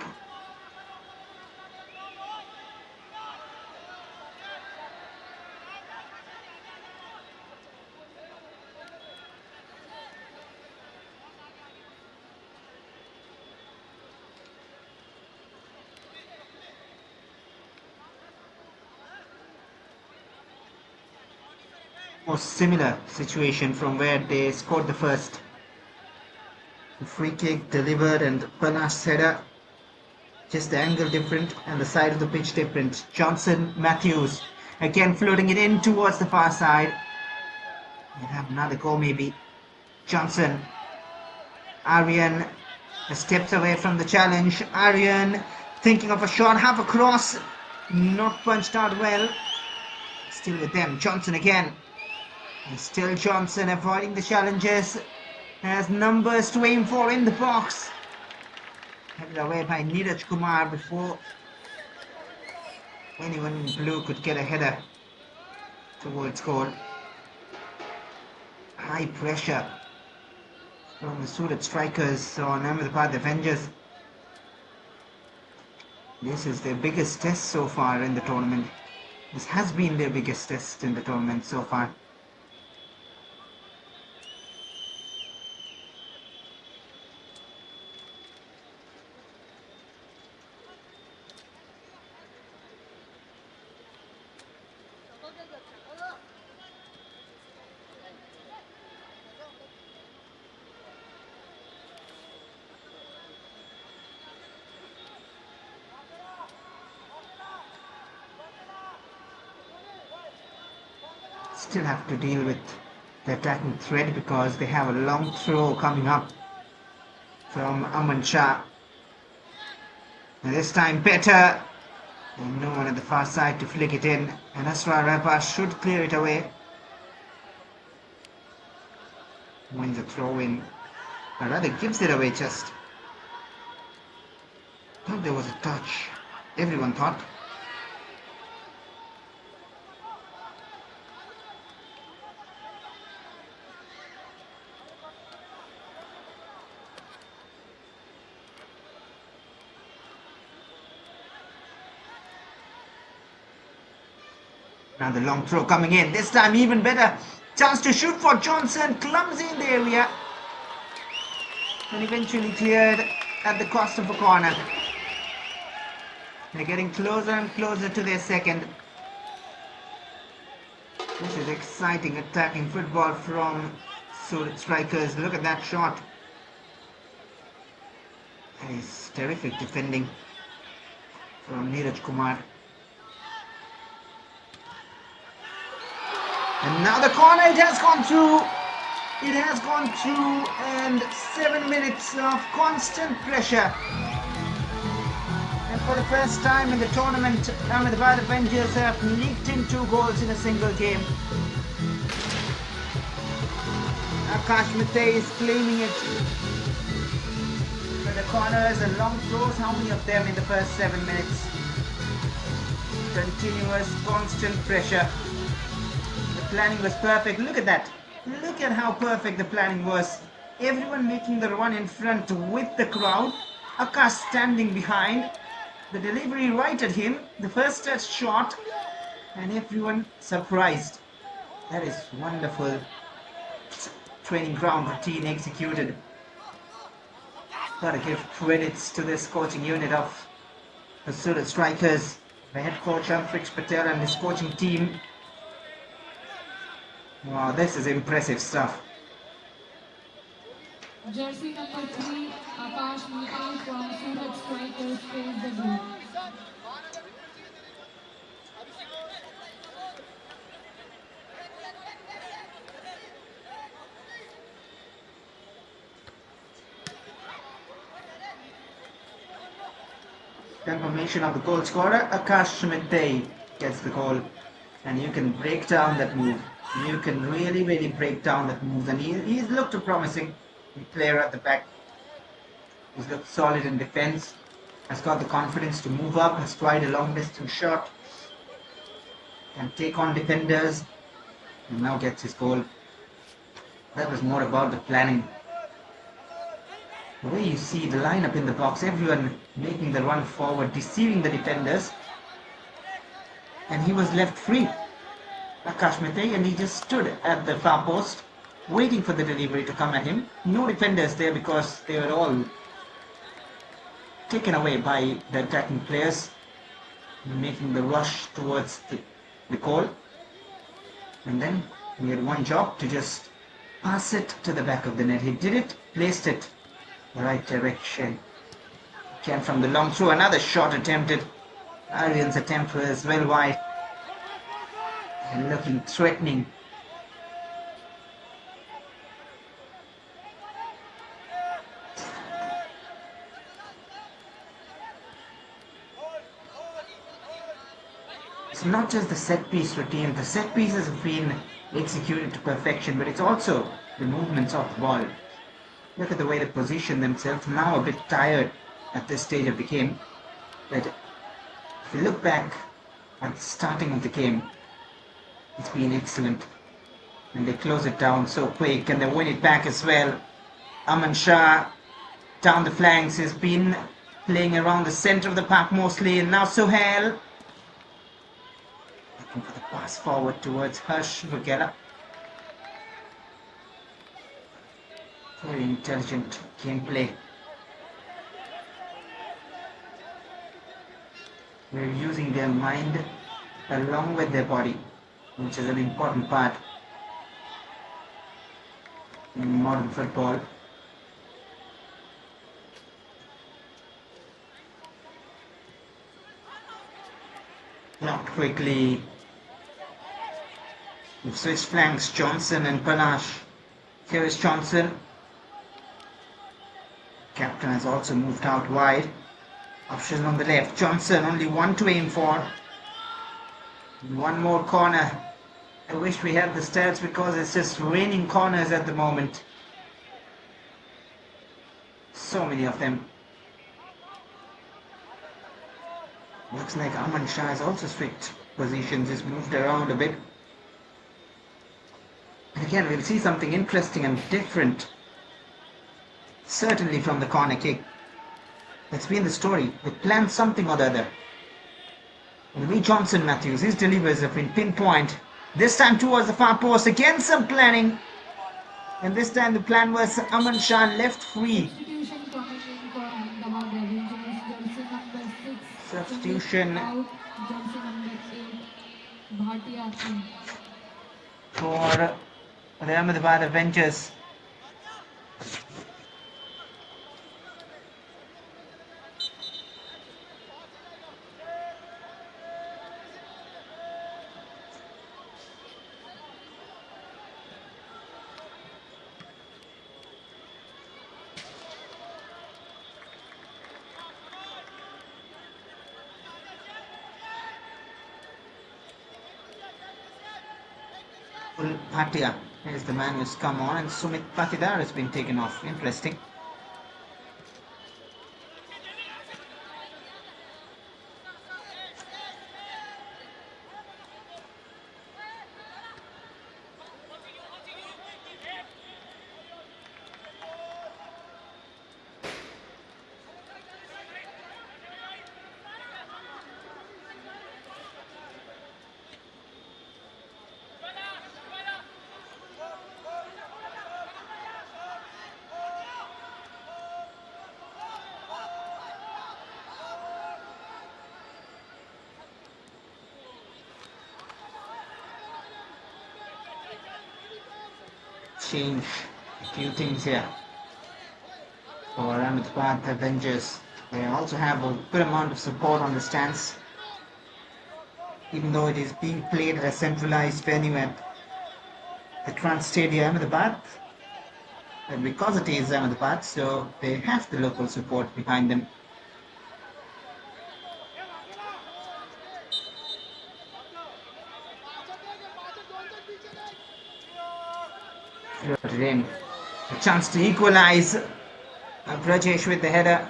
Most similar situation from where they scored the first. The free kick delivered and Pana's header. Just the angle different and the side of the pitch different. Johnson, Matthews again floating it in towards the far side. We'll have another go maybe. Johnson. Aryan steps away from the challenge. Aryan thinking of a shot, half across. Not punched out well. Still with them. Johnson again. And still Johnson avoiding the challenges. Has numbers to aim for in the box. Headed away by Neeraj Kumar before anyone in blue could get a header towards goal. High pressure from the Surat strikers on Ahmedabad Avengers. This is their biggest test so far in the tournament. This has been their biggest test in the tournament so far. Still have to deal with the attacking threat because they have a long throw coming up from Aman Shah. And this time better. And no one at the far side to flick it in. And Asra Rabba should clear it away. Wins a throw in. Or rather gives it away just. Thought there was a touch. Everyone thought. Now the long throw coming in. This time even better. Chance to shoot for Johnson. Clumsy in the area. And eventually cleared at the cost of a corner. They're getting closer and closer to their second. This is exciting attacking football from Surat strikers. Look at that shot. That is terrific defending from Neeraj Kumar. And now the corner, it has gone through. It has gone through, and 7 minutes of constant pressure. And for the first time in the tournament, Ahmedabad Avengers have leaked in 2 goals in a single game. Akash Mate is claiming it. For the corners and long throws, how many of them in the first 7 minutes? Continuous, constant pressure. Planning was perfect. Look at that. Look at how perfect the planning was. Everyone making the run in front with the crowd. Akash standing behind. The delivery right at him. The first touch shot. And everyone surprised. That is wonderful. Training ground routine executed. Gotta give credits to this coaching unit of the Surat strikers. The head coach Amfrix Patel and his coaching team. Wow, this is impressive stuff. Jersey number 3, Akash Mate from Surat Strikers plays the goal. Confirmation of the goal scorer, Akash Mitay gets the goal. And you can break down that move. You can really break down that move. And he's looked a promising player at the back. He's looked solid in defense. Has got the confidence to move up. Has tried a long distance shot. Can take on defenders. And now gets his goal. That was more about the planning. The way you see the lineup in the box, everyone making the run forward, deceiving the defenders. And he was left free, Akash Mitay, and he just stood at the far post, waiting for the delivery to come at him. No defenders there because they were all taken away by the attacking players, making the rush towards the goal. And then he had one job to just pass it to the back of the net. He did it, placed it in the right direction. Came from the long throw, another shot attempted. Aryan's attempt was well wide and looking threatening. It's not just the set piece routine. The set pieces have been executed to perfection, but it's also the movements of the ball. Look at the way they position themselves. Now a bit tired at this stage of the game. But if you look back at the starting of the game, it's been excellent. And they close it down so quick and they win it back as well. Aman Shah down the flanks has been playing around the center of the park mostly, and now Sohail looking for the pass forward towards Harsh Vagela. Very intelligent gameplay. They're using their mind along with their body, which is an important part in modern football. Now quickly, we've switched flanks, Johnson and Palash. Here is Johnson. Captain has also moved out wide. Option on the left. Johnson, only one to aim for. One more corner. I wish we had the stats because it's just raining corners at the moment. So many of them. Looks like Aman Shah has also switched positions, just moved around a bit. And again, we'll see something interesting and different. Certainly from the corner kick. That's been the story. They planned something or the other. And Lee Johnson Matthews, his delivers have been pinpoint. This time towards the far post. Again some planning. And this time the plan was Aman Shah left free. Substitution coming in for Ahmedabad Avengers. Jersey number 6. Substitution Out. Jersey number 8. Bhatia in. for the Ahmedabad Avengers. Bhatia is the man who's come on, and Sumit Patidar has been taken off. Interesting. Change a few things here for Ahmedabad Avengers. They also have a good amount of support on the stands, even though it is being played at a centralized venue at the Trans Stadium Ahmedabad. And because it is Ahmedabad, so they have the local support behind them. Floated in. A chance to equalize. Brajesh with the header.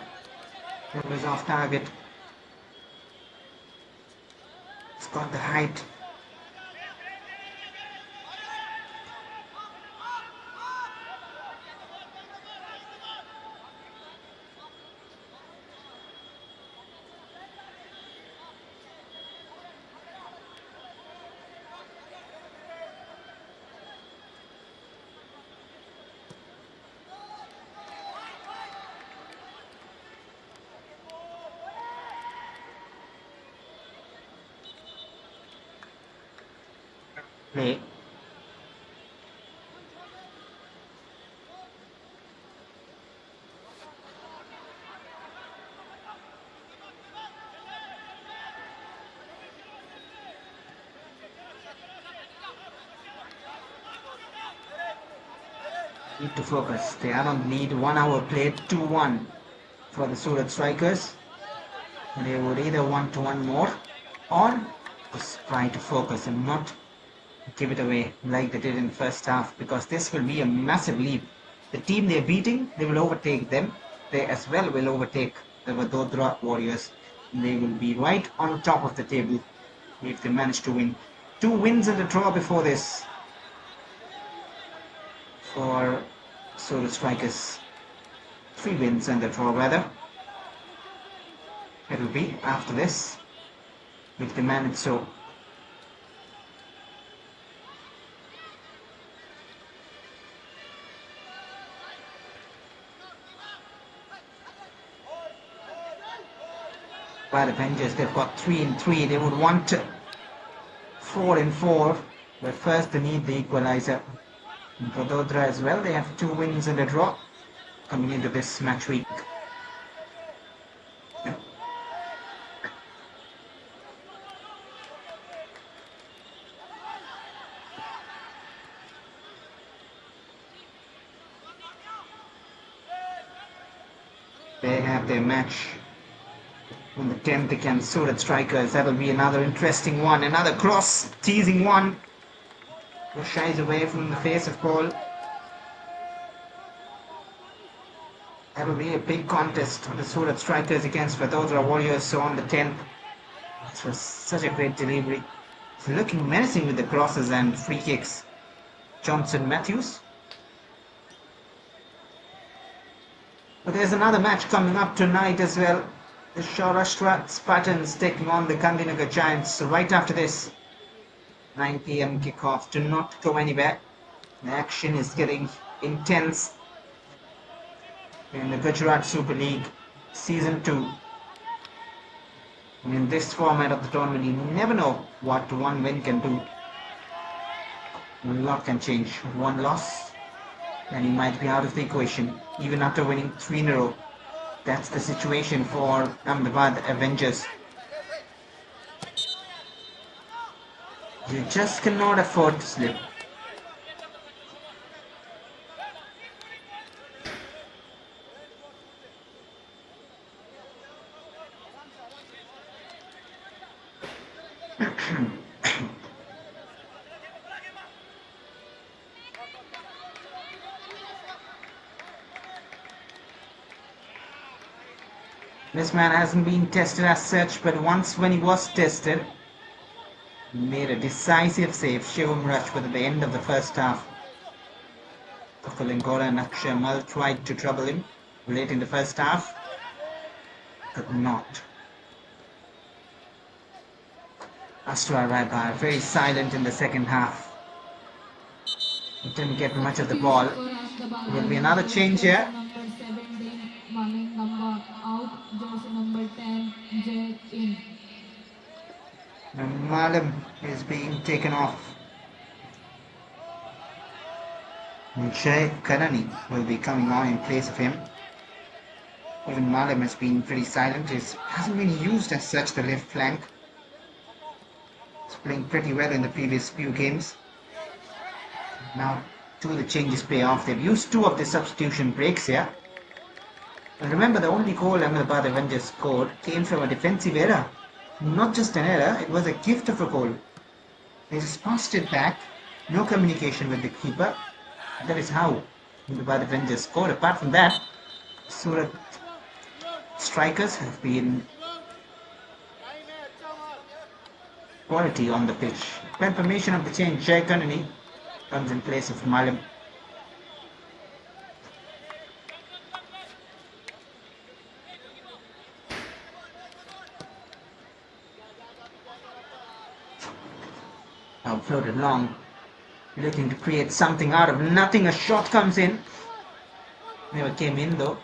That was off target. It's got the height. Play. Need to focus. They are on lead. 1 hour played. 2-1 for the Surat strikers. They would either want to one more or just try to focus and not give it away like they did in the first half, because this will be a massive lead. The team they're beating, they will overtake them. They as well will overtake the Vadodara Warriors. They will be right on top of the table if they manage to win. 2 wins and a draw before this for Surat strikers. 3 wins and a draw rather. It will be after this if they manage so. By the Avengers, they've got 3-3. They would want 4-4, but first they need the equalizer. In Vadodara as well, they have 2 wins and a draw coming into this match week. They have their match on the 10th against Surat strikers. That'll be another interesting one. Another cross, teasing one. Shies away from the face of goal. That'll be a big contest for the Surat strikers against Vadodara Warriors. So on the 10th, this was such a great delivery. It's looking menacing with the crosses and free kicks. Johnson Matthews. But there's another match coming up tonight as well. The Saurashtra Spartans taking on the Gandhinagar Giants. So right after this, 9 p.m. kickoff. Do not go anywhere. The action is getting intense in the Gujarat Super League Season 2. In this format of the tournament, you never know what one win can do. A lot can change. One loss and he might be out of the equation, even after winning 3 in a row. That's the situation for Ahmedabad Avengers. You just cannot afford to slip. This man hasn't been tested as such, but once when he was tested, he made a decisive save. Shivam Rajput at the end of the first half. Kalingora and Akshay Mal tried to trouble him late in the first half. Could not. Astra Raibar very silent in the second half. He didn't get much of the ball. There will be another change here. Number 17, Mamin number out. Jersey number 10, Jet in. And Malam is being taken off. And Jay Karani will be coming on in place of him. Even Malam has been pretty silent. He hasn't been used as such, the left flank. He's playing pretty well in the previous few games. Now 2 of the changes pay off. They've used 2 of the substitution breaks here. And remember, the only goal Ahmedabad Avengers scored came from a defensive error. Not just an error, it was a gift of a goal. They just passed it back. No communication with the keeper. That is how the Avengers scored. Apart from that, Surat strikers have been quality on the pitch. Confirmation of the change, Jay Kanani comes in place of Malim. Now floated long, looking to create something out of nothing. A shot comes in. Never came in though.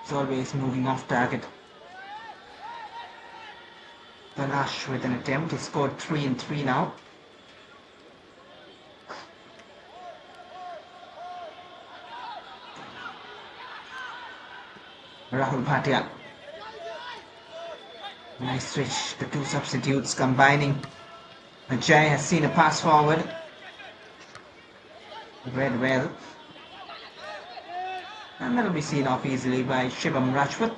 It's always moving off target. Panache with an attempt. He scored 3 and 3 now. Rahul Bhatia. Nice switch. The two substitutes combining. Ajay has seen a pass forward. Read well. And that'll be seen off easily by Shivam Rajput.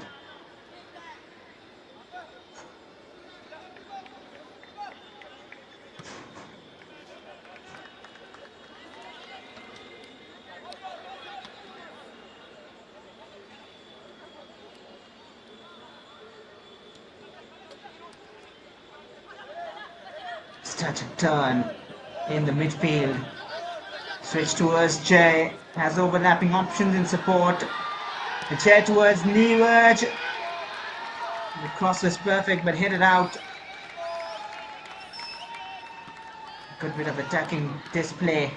Start a turn in the midfield. Switch towards Jay. Has overlapping options in support. The Jay towards Neeraj. The cross was perfect but headed out. A good bit of attacking display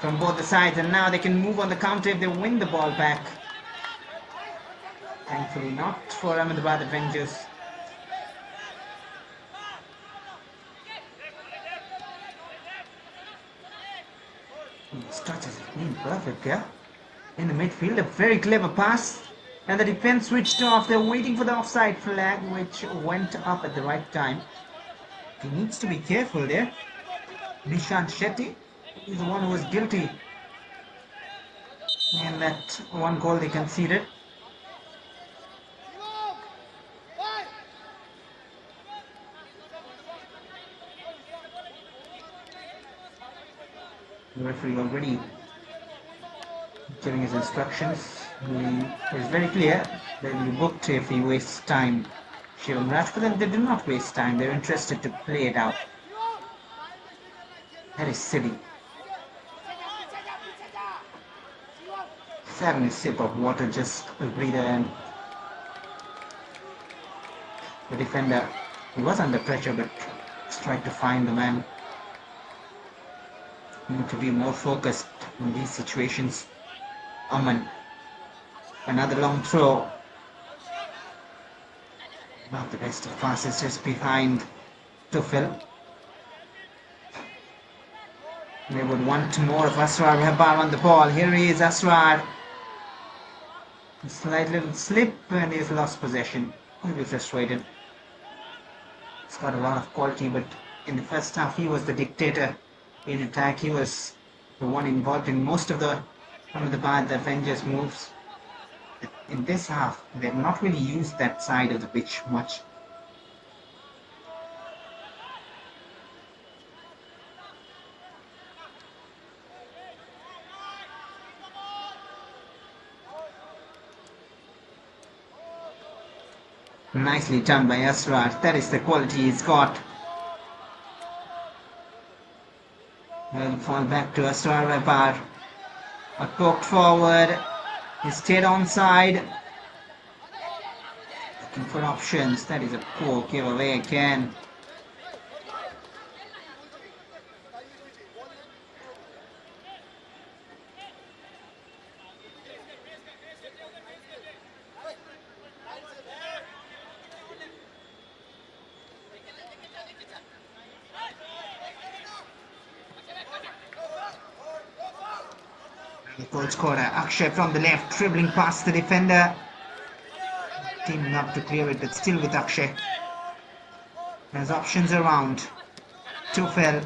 from both the sides, and now they can move on the counter if they win the ball back. Thankfully not for Ahmedabad Avengers. Touches have been perfect, yeah. In the midfield, a very clever pass, and the defense switched off. They're waiting for the offside flag, which went up at the right time. He needs to be careful there. Nishant Shetty is the one who was guilty in that one goal they conceded. The referee already giving his instructions. He is very clear that he will be booked if he wastes time. Shivam Rajput, and they do not waste time. They're interested to play it out. That is silly. He's having a sip of water, just a breather, and the defender, he was under pressure but tried to find the man. Need to be more focused in these situations. Aman. Another long throw. Not the best of passes, just behind Tufel. They would want more of Asrar Hebar on the ball. Here he is, Asrar. A slight little slip and he's lost possession. He'll be frustrated. He's got a lot of quality, but in the first half he was the dictator in attack. He was the one involved in most of the Avengers moves. In this half, they've not really used that side of the pitch much. Nicely done by Asrar. That is the quality he's got. Will fall back to Asrar Rabar. A poked forward. He stayed onside. Looking for options. That is a poor giveaway again. The goal scorer Akshay from the left, dribbling past the defender. Teaming up to clear it, but still with Akshay. There's options around. Tufel.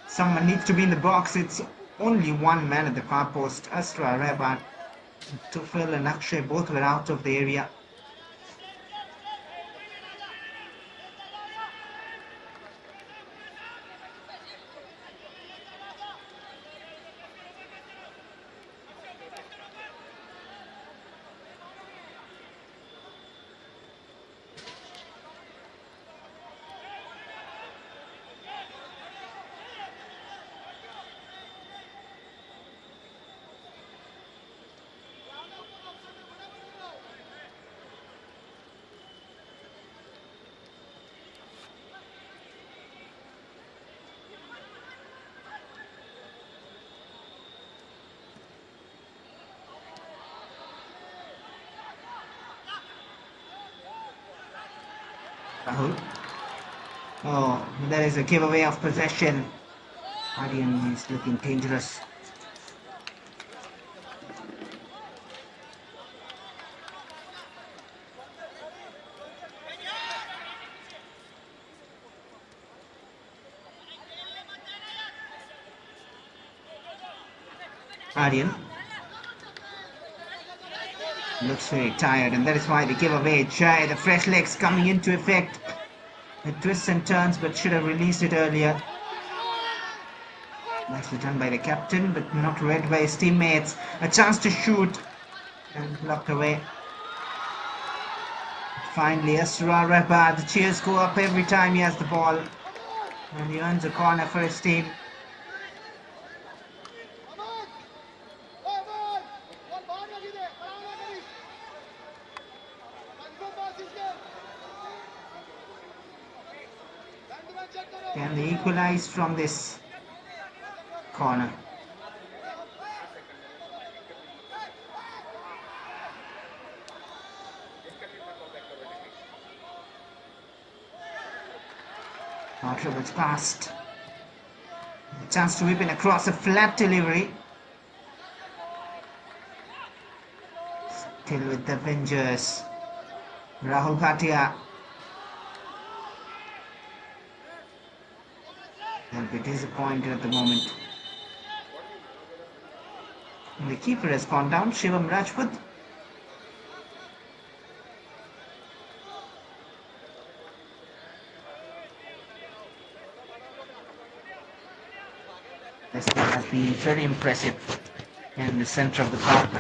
Someone needs to be in the box. It's only one man at the far post. Asra Rabat. Tufel and Akshay both were out of the area. Rahul. Oh, there is a giveaway of possession. Aryan is looking dangerous. Aryan looks very tired, and that is why they give away. Jai, the fresh legs coming into effect. It twists and turns, but should have released it earlier. Nicely done by the captain, but not read by his teammates. A chance to shoot, and blocked away. Finally, SURAT, the cheers go up every time he has the ball, and he earns a corner for his team. Can they equalize from this corner? It's passed. A chance to whip in across, a flat delivery. Still with the Avengers. Rahul Bhatia. They'll be disappointed at the moment. And the keeper has gone down, Shivam Rajput. This one has been very impressive in the center of the park.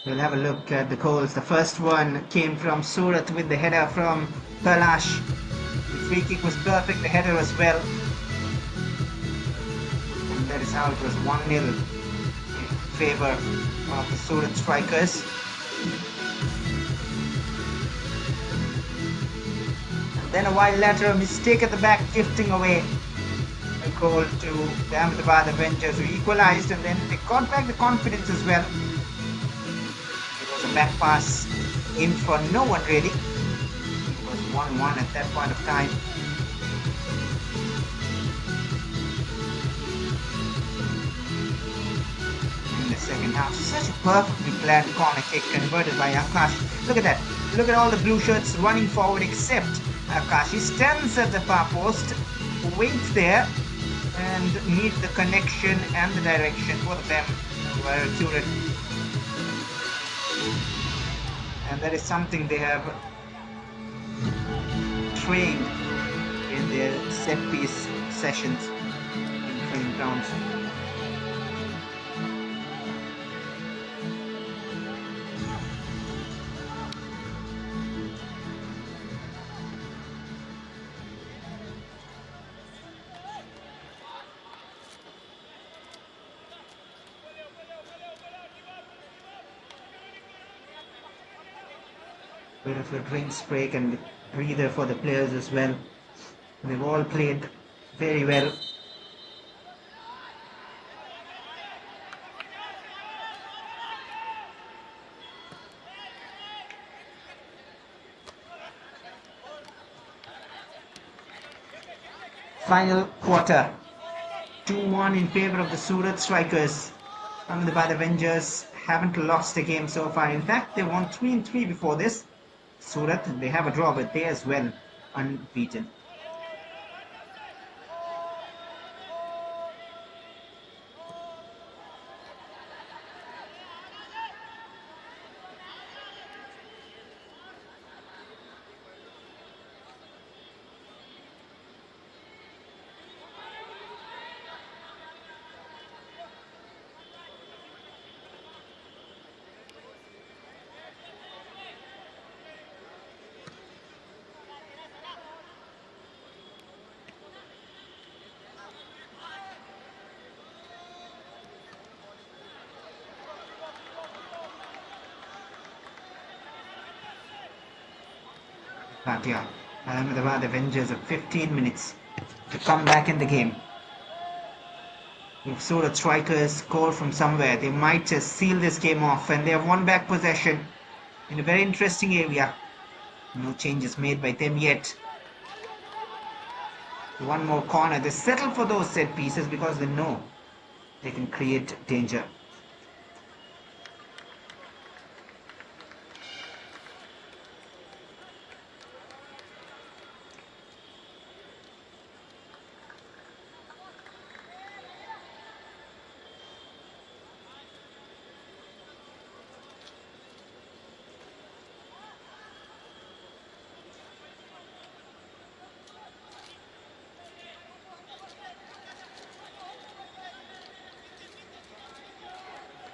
We'll have a look at the goals. The first one came from Surat with the header from Palash. The free kick was perfect, the header as well. And that is how it was 1-0 in favour of the Surat strikers. And then a while later, a mistake at the back, gifting away a goal to the Ahmedabad Avengers, who equalised, and then they got back the confidence as well. A back pass in for no one really. It was 1-1 at that point of time. In the second half, such a perfectly planned corner kick converted by Akash. Look at that. Look at all the blue shirts running forward except Akash. He stands at the far post, waits there, and needs the connection and the direction. Both of them were accurate. And that is something they have trained in their set piece sessions in training grounds. Bit of a drinks break and breather for the players as well. They've all played very well. Final quarter, 2-1 in favour of the Surat strikers. Ahmedabad Avengers haven't lost a game so far. In fact, they won 3-3 before this. Surat, they have a draw, but they as well unbeaten. But yeah, Ahmedabad Avengers have 15 minutes to come back in the game. If Surat strikers score from somewhere, they might just seal this game off, and they have won back possession. in a very interesting area. No changes made by them yet. One more corner. They settle for those set pieces because they know they can create danger.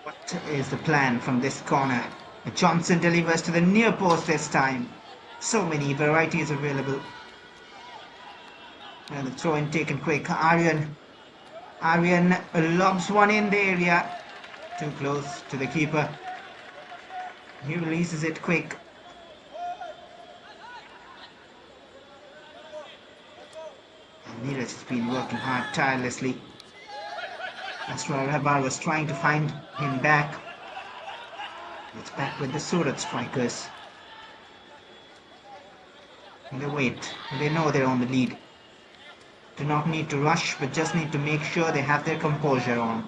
What is the plan from this corner? Johnson delivers to the near post this time. So many varieties available. And the throw in taken quick. Aryan lobs one in the area. Too close to the keeper. He releases it quick. And Neeraj has been working hard tirelessly. Asrar Rabar was trying to find him back. It's back with the Surat strikers. And they wait. They know they're on the lead. Do not need to rush, but just need to make sure they have their composure on.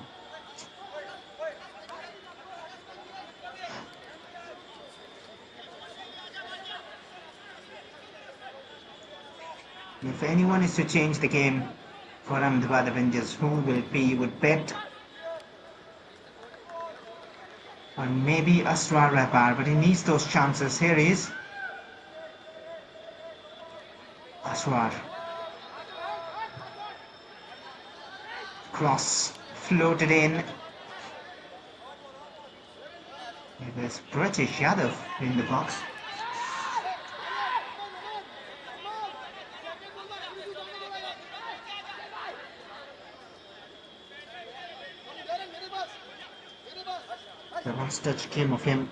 If anyone is to change the game for Ahmedabad Avengers, who will be, you would bet? Or maybe Asrar Rabar, but he needs those chances. Here he is. Asrar. Cross floated in. There's British Yadav in the box. The last touch came of him.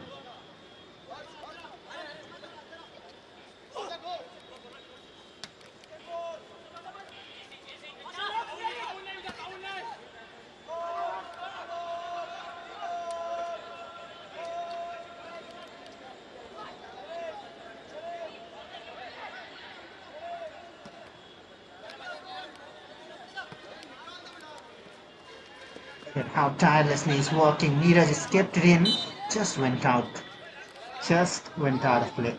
How tirelessly he's working. Neeraj just kept it in. Just went out. Just went out of play.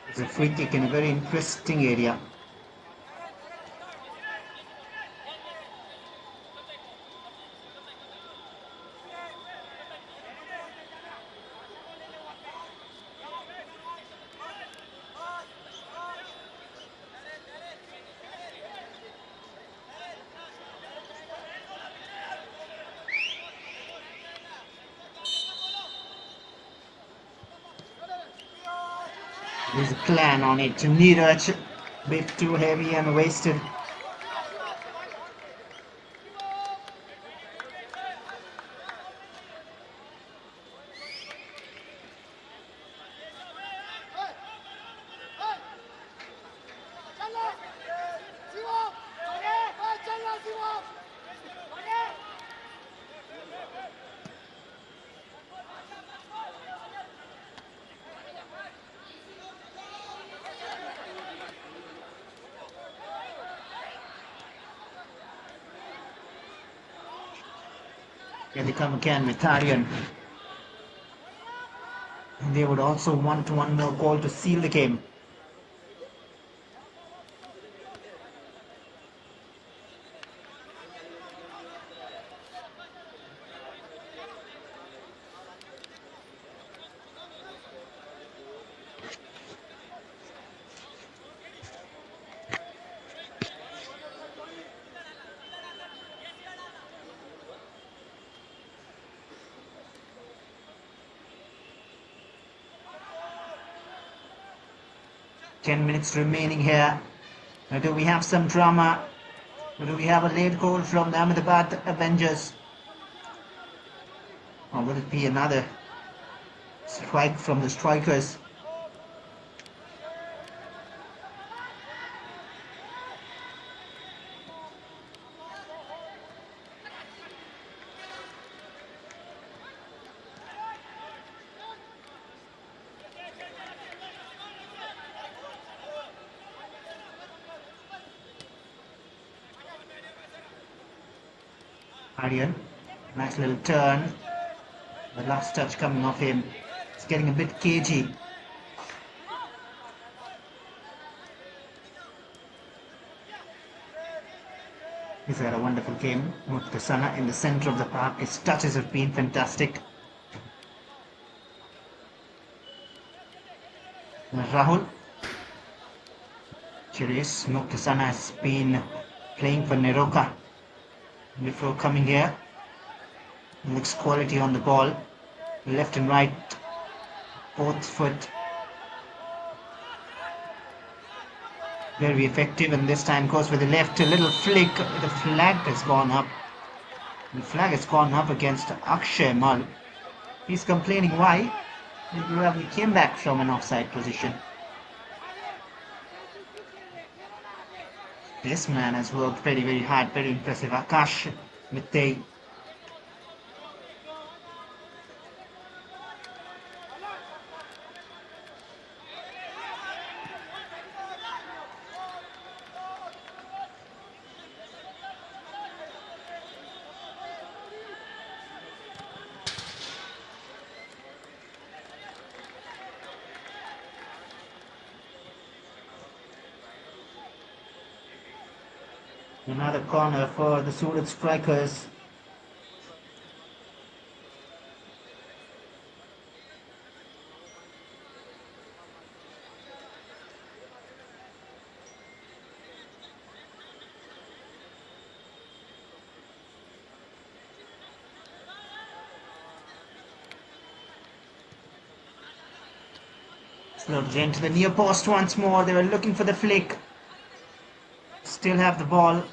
It's a free kick in a very interesting area. There's a plan on it. Neeraj, a bit too heavy and wasted. Here they come again with Aryan. And they would also want one more goal to seal the game. 10 minutes remaining here. Or do we have some drama? Or do we have a late goal from the Ahmedabad Avengers? Or will it be another strike from the strikers? Aryan, nice little turn. The last touch coming off him. It's getting a bit cagey. He's had a wonderful game. Muktasana in the center of the park. His touches have been fantastic. Rahul. Curious. Muktasana has been playing for Neroka before coming here. Looks quality on the ball. Left and right. Both foot. Very effective, and this time goes with the left. A little flick. The flag has gone up. The flag has gone up against Akshay Mal. He's complaining why. He probably came back from an offside position. This man has worked very hard, very impressive. Akash Mittei. Another corner for the Surat strikers. Sloped into the near post once more. They were looking for the flick. Still have the ball.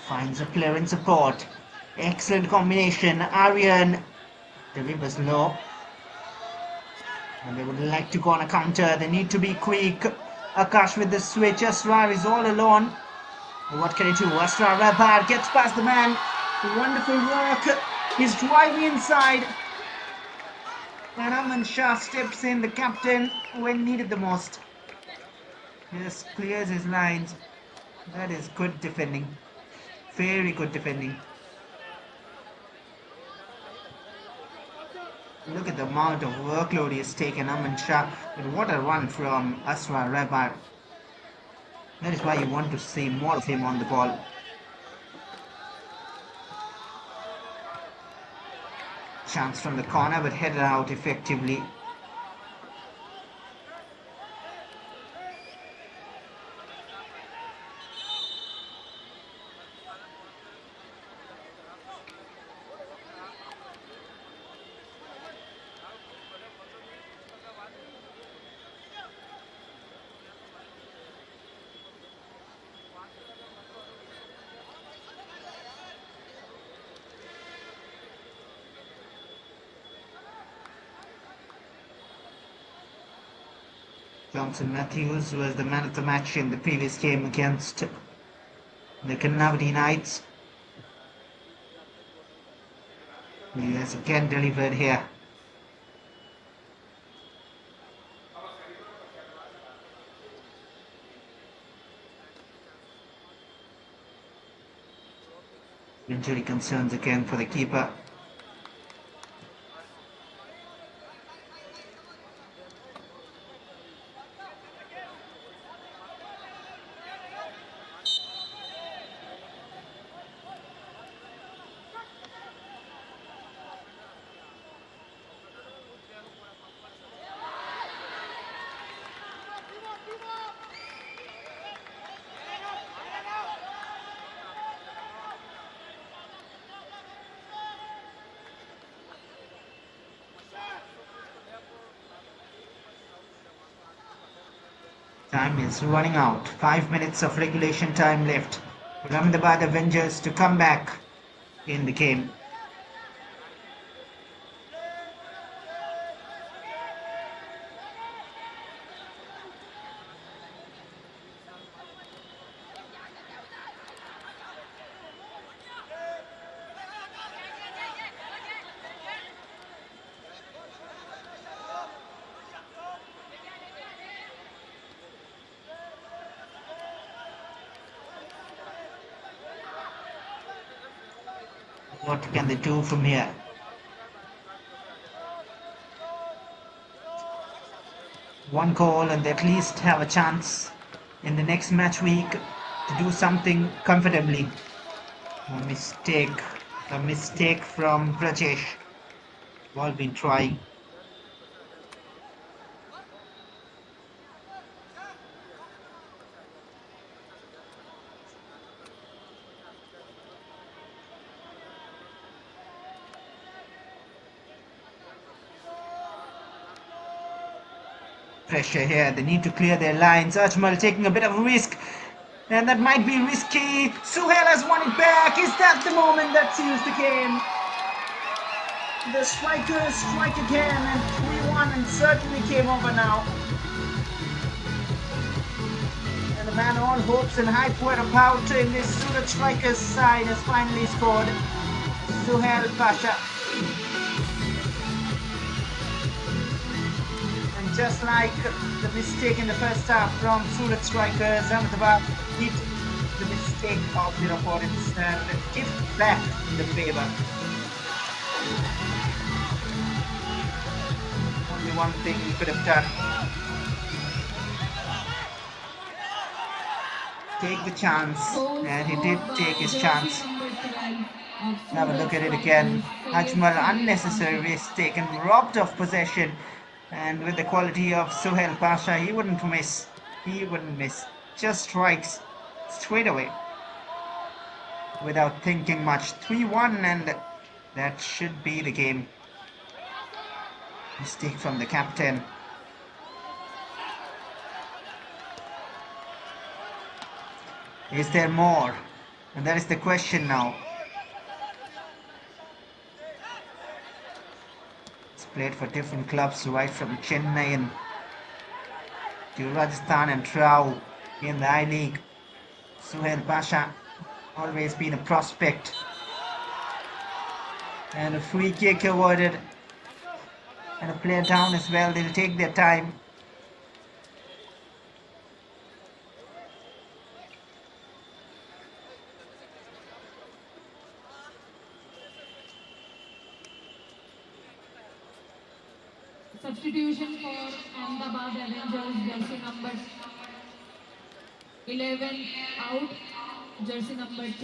Finds a player in support. Excellent combination. Aryan delivers low. And they would like to go on a counter. They need to be quick. Akash with the switch. Asrar is all alone. What can he do? Asrar Rabar gets past the man. Wonderful work. He's driving inside. And Aman Shah steps in, the captain, when needed the most. Just clears his lines. That is good defending. Very good defending. Look at the amount of workload he has taken, Aman Shah. But what a run from Asrar Rabar. That is why you want to see more of him on the ball. Chance from the corner, but headed out effectively. Johnson Matthews was the man of the match in the previous game against the Kannavati Knights. He has again delivered here. Injury concerns again for the keeper. Time is running out. 5 minutes of regulation time left for Ahmedabad Avengers to come back in the game. What can they do from here? One goal and they at least have a chance in the next match week to do something comfortably. A mistake from Brajesh. Ball been trying. Pressure here, they need to clear their lines. Ajmal taking a bit of a risk, and that might be risky. Suhail has won it back. Is that the moment that seals the game? The strikers strike again, and 3-1 and certainly came over now. And the man all hopes and hype were about in this Surat strikers side has finally scored. Suhail Pasha. Just like the mistake in the first half from Surat strikers, Ahmedabad did the mistake of their opponents and give back in the favour. Only one thing he could have done. Take the chance, and he did take his chance. Have a look at it again. Ajmal, unnecessary risk taken, robbed of possession. And with the quality of Suhail Pasha, he wouldn't miss. He wouldn't miss. Just strikes straight away without thinking much. 3-1, and that should be the game. Mistake from the captain. Is there more? And that is the question now. Played for different clubs right from Chennai and to Rajasthan and Trau in the I-League. Suhail Pasha, always been a prospect. And a free kick awarded. And a player down as well. They'll take their time. Substitution for Ahmedabad Avengers, jersey number 11 out, jersey number 12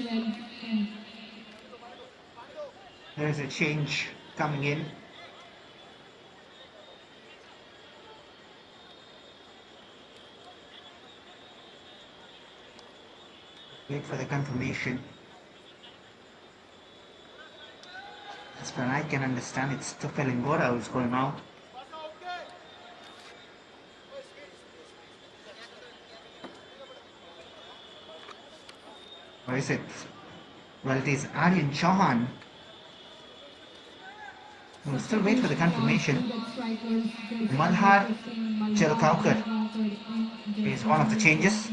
in. There is a change coming in. Wait for the confirmation. As far as I can understand, it's Tufel who's going out. Or is it? Well, it is Aryan Chauhan. We'll still wait for the confirmation. Malhar Chelkaukar is one of the changes.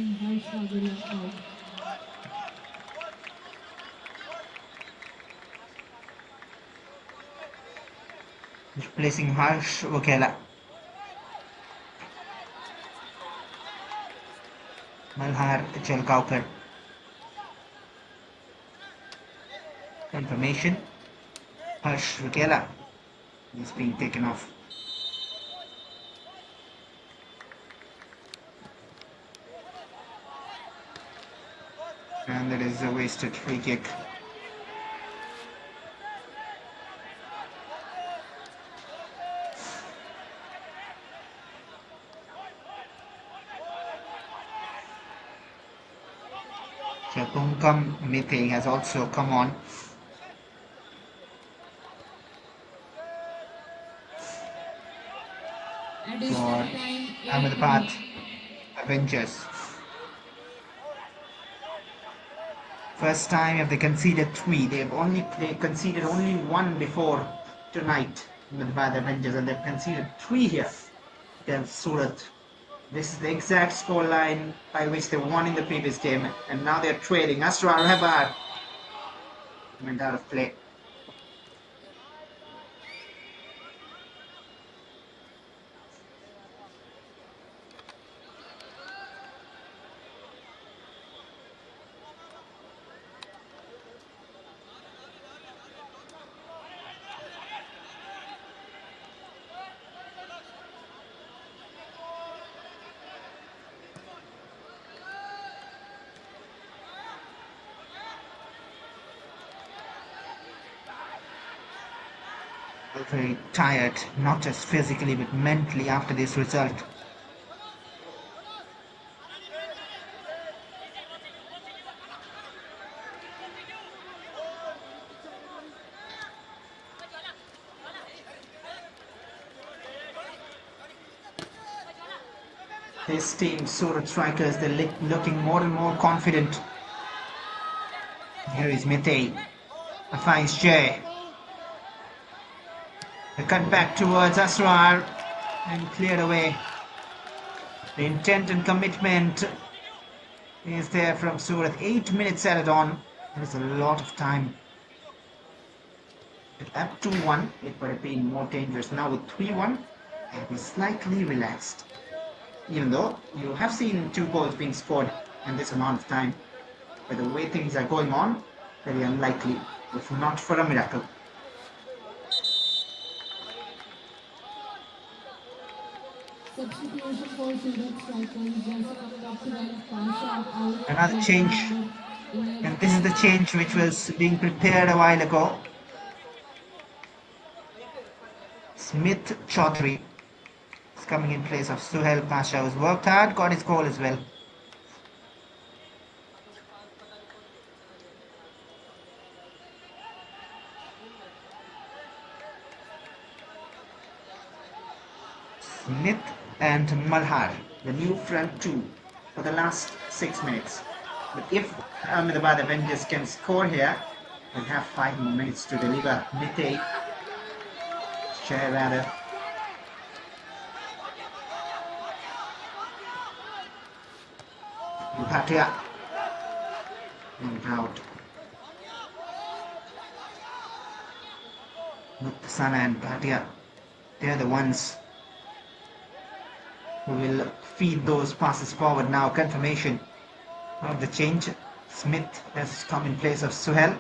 Replacing Harsh Vakela. Malhar Chelkaukar. Confirmation. Harsh Vakela is being taken off. And that is a wasted free kick. Chapungkam Mite has also come on. For Ahmedabad. Avengers. First time have they conceded 3. They conceded only 1 before tonight by the Avengers, and they've conceded 3 here against Surat. This is the exact scoreline by which they won in the previous game, and now they're trailing. AHMEDABAD went out of play. Very tired, not just physically but mentally after this result. This team, Surat Strikers, they're looking more and more confident. Here is Mitei, finds Jay. The cut back towards Asrar and cleared away. The intent and commitment is there from Surat. 8 minutes added on. There is a lot of time. At 2-1, it would have been more dangerous. Now with 3-1, they'll be slightly relaxed. Even though you have seen 2 goals being scored in this amount of time. But the way things are going on, very unlikely, if not for a miracle. Substitution for Surat strikers, just coming up to them, Pasha, Another change, and this is the change which was being prepared a while ago. Smith Chaudhary is coming in place of Suhail Pasha, who's worked hard, got his goal as well. Smith and Malhar, the new front 2 for the last 6 minutes. But if Ahmedabad Avengers can score here, they'll have 5 more minutes to deliver. Mitei, share rather. Bhatia, and out. Muktasana and Bhatia, they're the ones who will feed those passes forward now. Confirmation of the change. Smith has come in place of Suhail.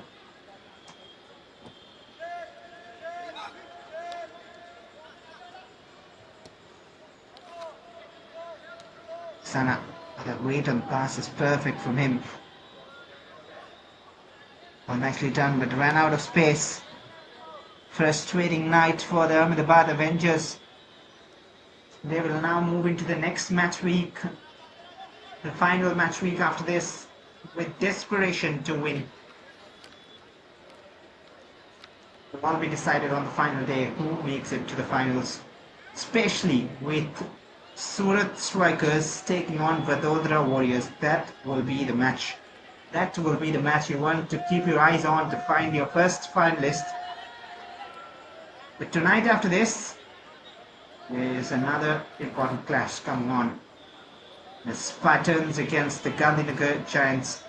Sana, the weight on pass is perfect from him. Well, nicely done, but ran out of space. Frustrating night for the Ahmedabad Avengers. They will now move into the next match week, the final match week after this, with desperation to win. It will all be decided on the final day who makes it to the finals, especially with Surat Strikers taking on Vadodara Warriors. That will be the match. That will be the match you want to keep your eyes on to find your first finalist. But tonight after this, there is another important clash coming on. The Spartans against the Gandhinagar Giants.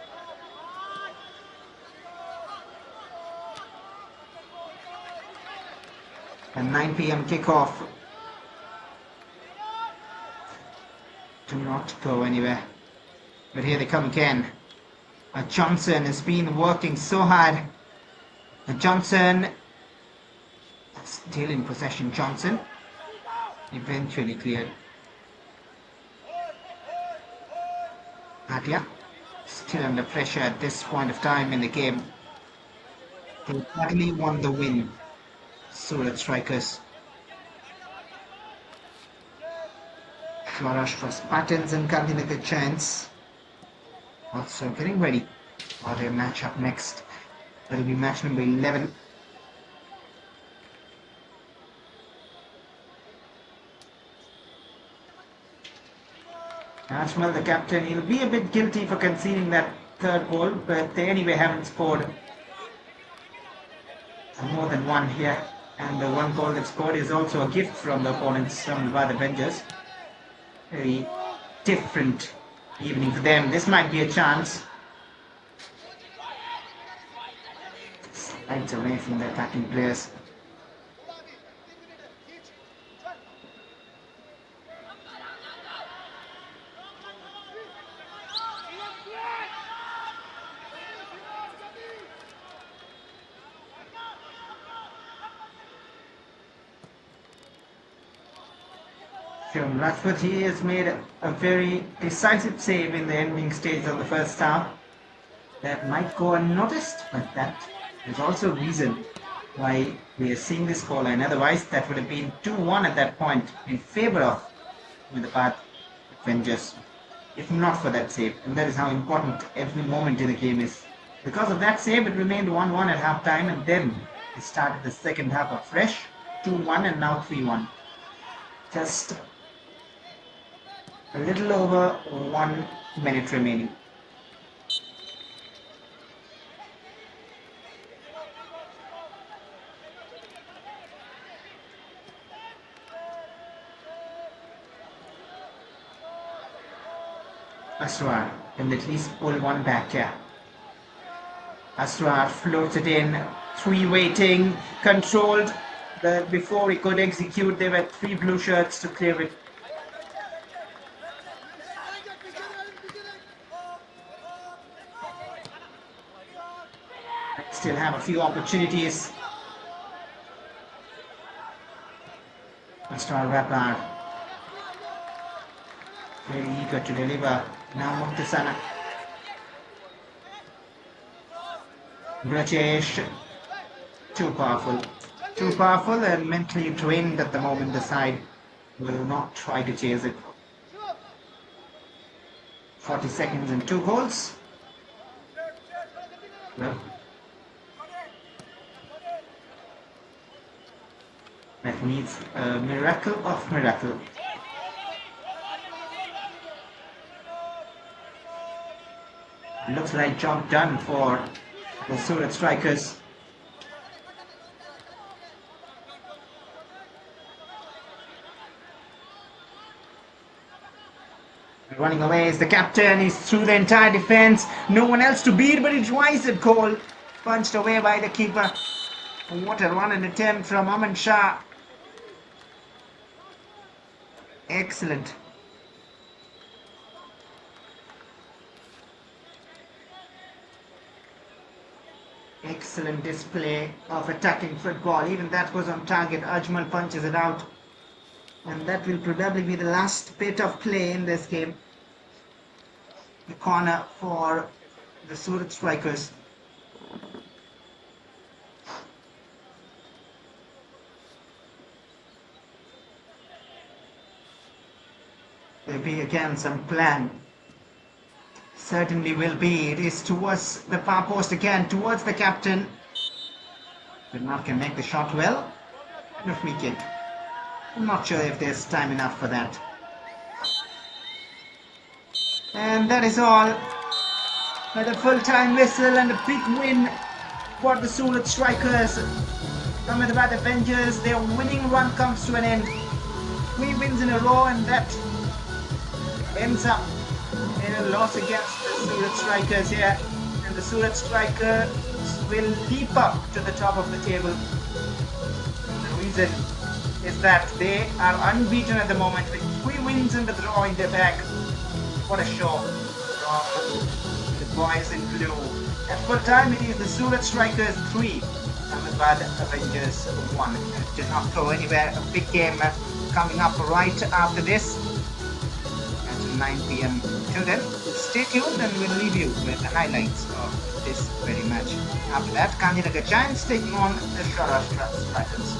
A 9 p.m. kickoff. Do not go anywhere. But here they come again. Johnson has been working so hard. Johnson still in possession. Johnson eventually cleared. Bhatia still under pressure at this point of time in the game. They finally won the win. Surat Strikers. Maharashtra Spartans and Gandhinagar Giants also getting ready for their match up next. That will be match number 11. Ajmal, the captain, he'll be a bit guilty for conceding that third goal, but they anyway haven't scored more than one here. And the one goal they've scored is also a gift from the opponents, by the Avengers. Very different evening for them. This might be a chance. Slides away from the attacking players. From Rashford, he has made a very decisive save in the ending stage of the first half. That might go unnoticed, but that is also a reason why we are seeing this scoreline. Otherwise, that would have been 2-1 at that point in favour of Ahmedabad Avengers, if not for that save. And that is how important every moment in the game is. Because of that save, it remained 1-1 at half time, and then it started the second half afresh, 2-1 and now 3-1. Just a little over 1 minute remaining. Asrar can at least pull one back here. Asrar floated in, three waiting, controlled, but before he could execute there were three blue shirts to clear it. Still have a few opportunities. Asrar Rappar very eager to deliver. Now Muktasana. Brajesh, too powerful and mentally drained at the moment. The side will not try to chase it. 40 seconds and 2 goals. Well, that needs a miracle of miracle. Looks like job done for the Surat strikers. Running away is the captain. He's through the entire defense. No one else to beat, but it's wise at goal. Punched away by the keeper. What a run and attempt from Aman Shah. Excellent. Excellent display of attacking football. Even that was on target. Ajmal punches it out. And that will probably be the last bit of play in this game. The corner for the Surat strikers. There'll be again some plan. Certainly will be. It is towards the far post again, towards the captain. Bernard can make the shot well. And a free kick. I'm not sure if there's time enough for that. And that is all. With a full-time whistle and a big win for the Surat strikers. Ahmedabad Avengers, their winning run comes to an end. 3 wins in a row, and that ends up in a loss against the Surat strikers here. And the Surat strikers will leap up to the top of the table. The reason is that they are unbeaten at the moment with 3 wins and a draw in their bag. What a show from the boys in blue. At full time, it is the Surat strikers 3, Ahmedabad Avengers 1. It did not go anywhere. A big game coming up right after this at 9 p.m. Till then, stay tuned and we'll leave you with the highlights of this very match. After that, Gandhinagar Giants taking on the SURAT Strikers.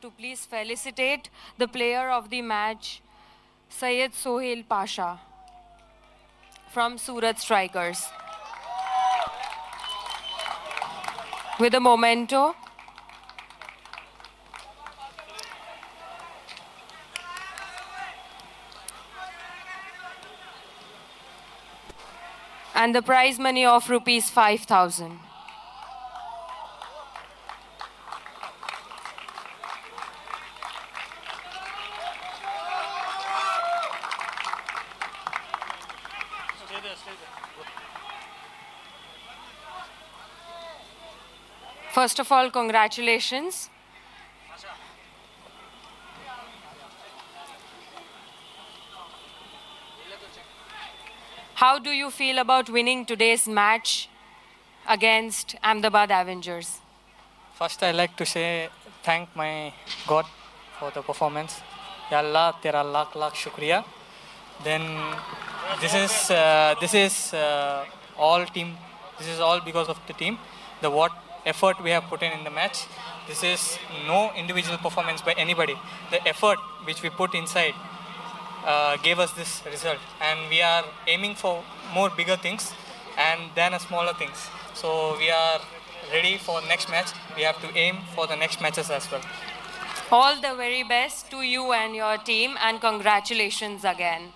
to please felicitate the player of the match, Syed Sohail Pasha from Surat Strikers. With a memento. And the prize money of rupees 5,000. First of all, congratulations. How do you feel about winning today's match against Ahmedabad Avengers? First, I like to say thank my God for the performance. Ya Allah, tera lakh lakh shukriya. Then this is all team. This is all because of the team. The what effort we have put in the match. This is no individual performance by anybody. The effort which we put inside gave us this result, and we are aiming for more bigger things and then a smaller things. So we are ready for next match. We have to aim for the next matches as well. All the very best to you and your team, and congratulations again.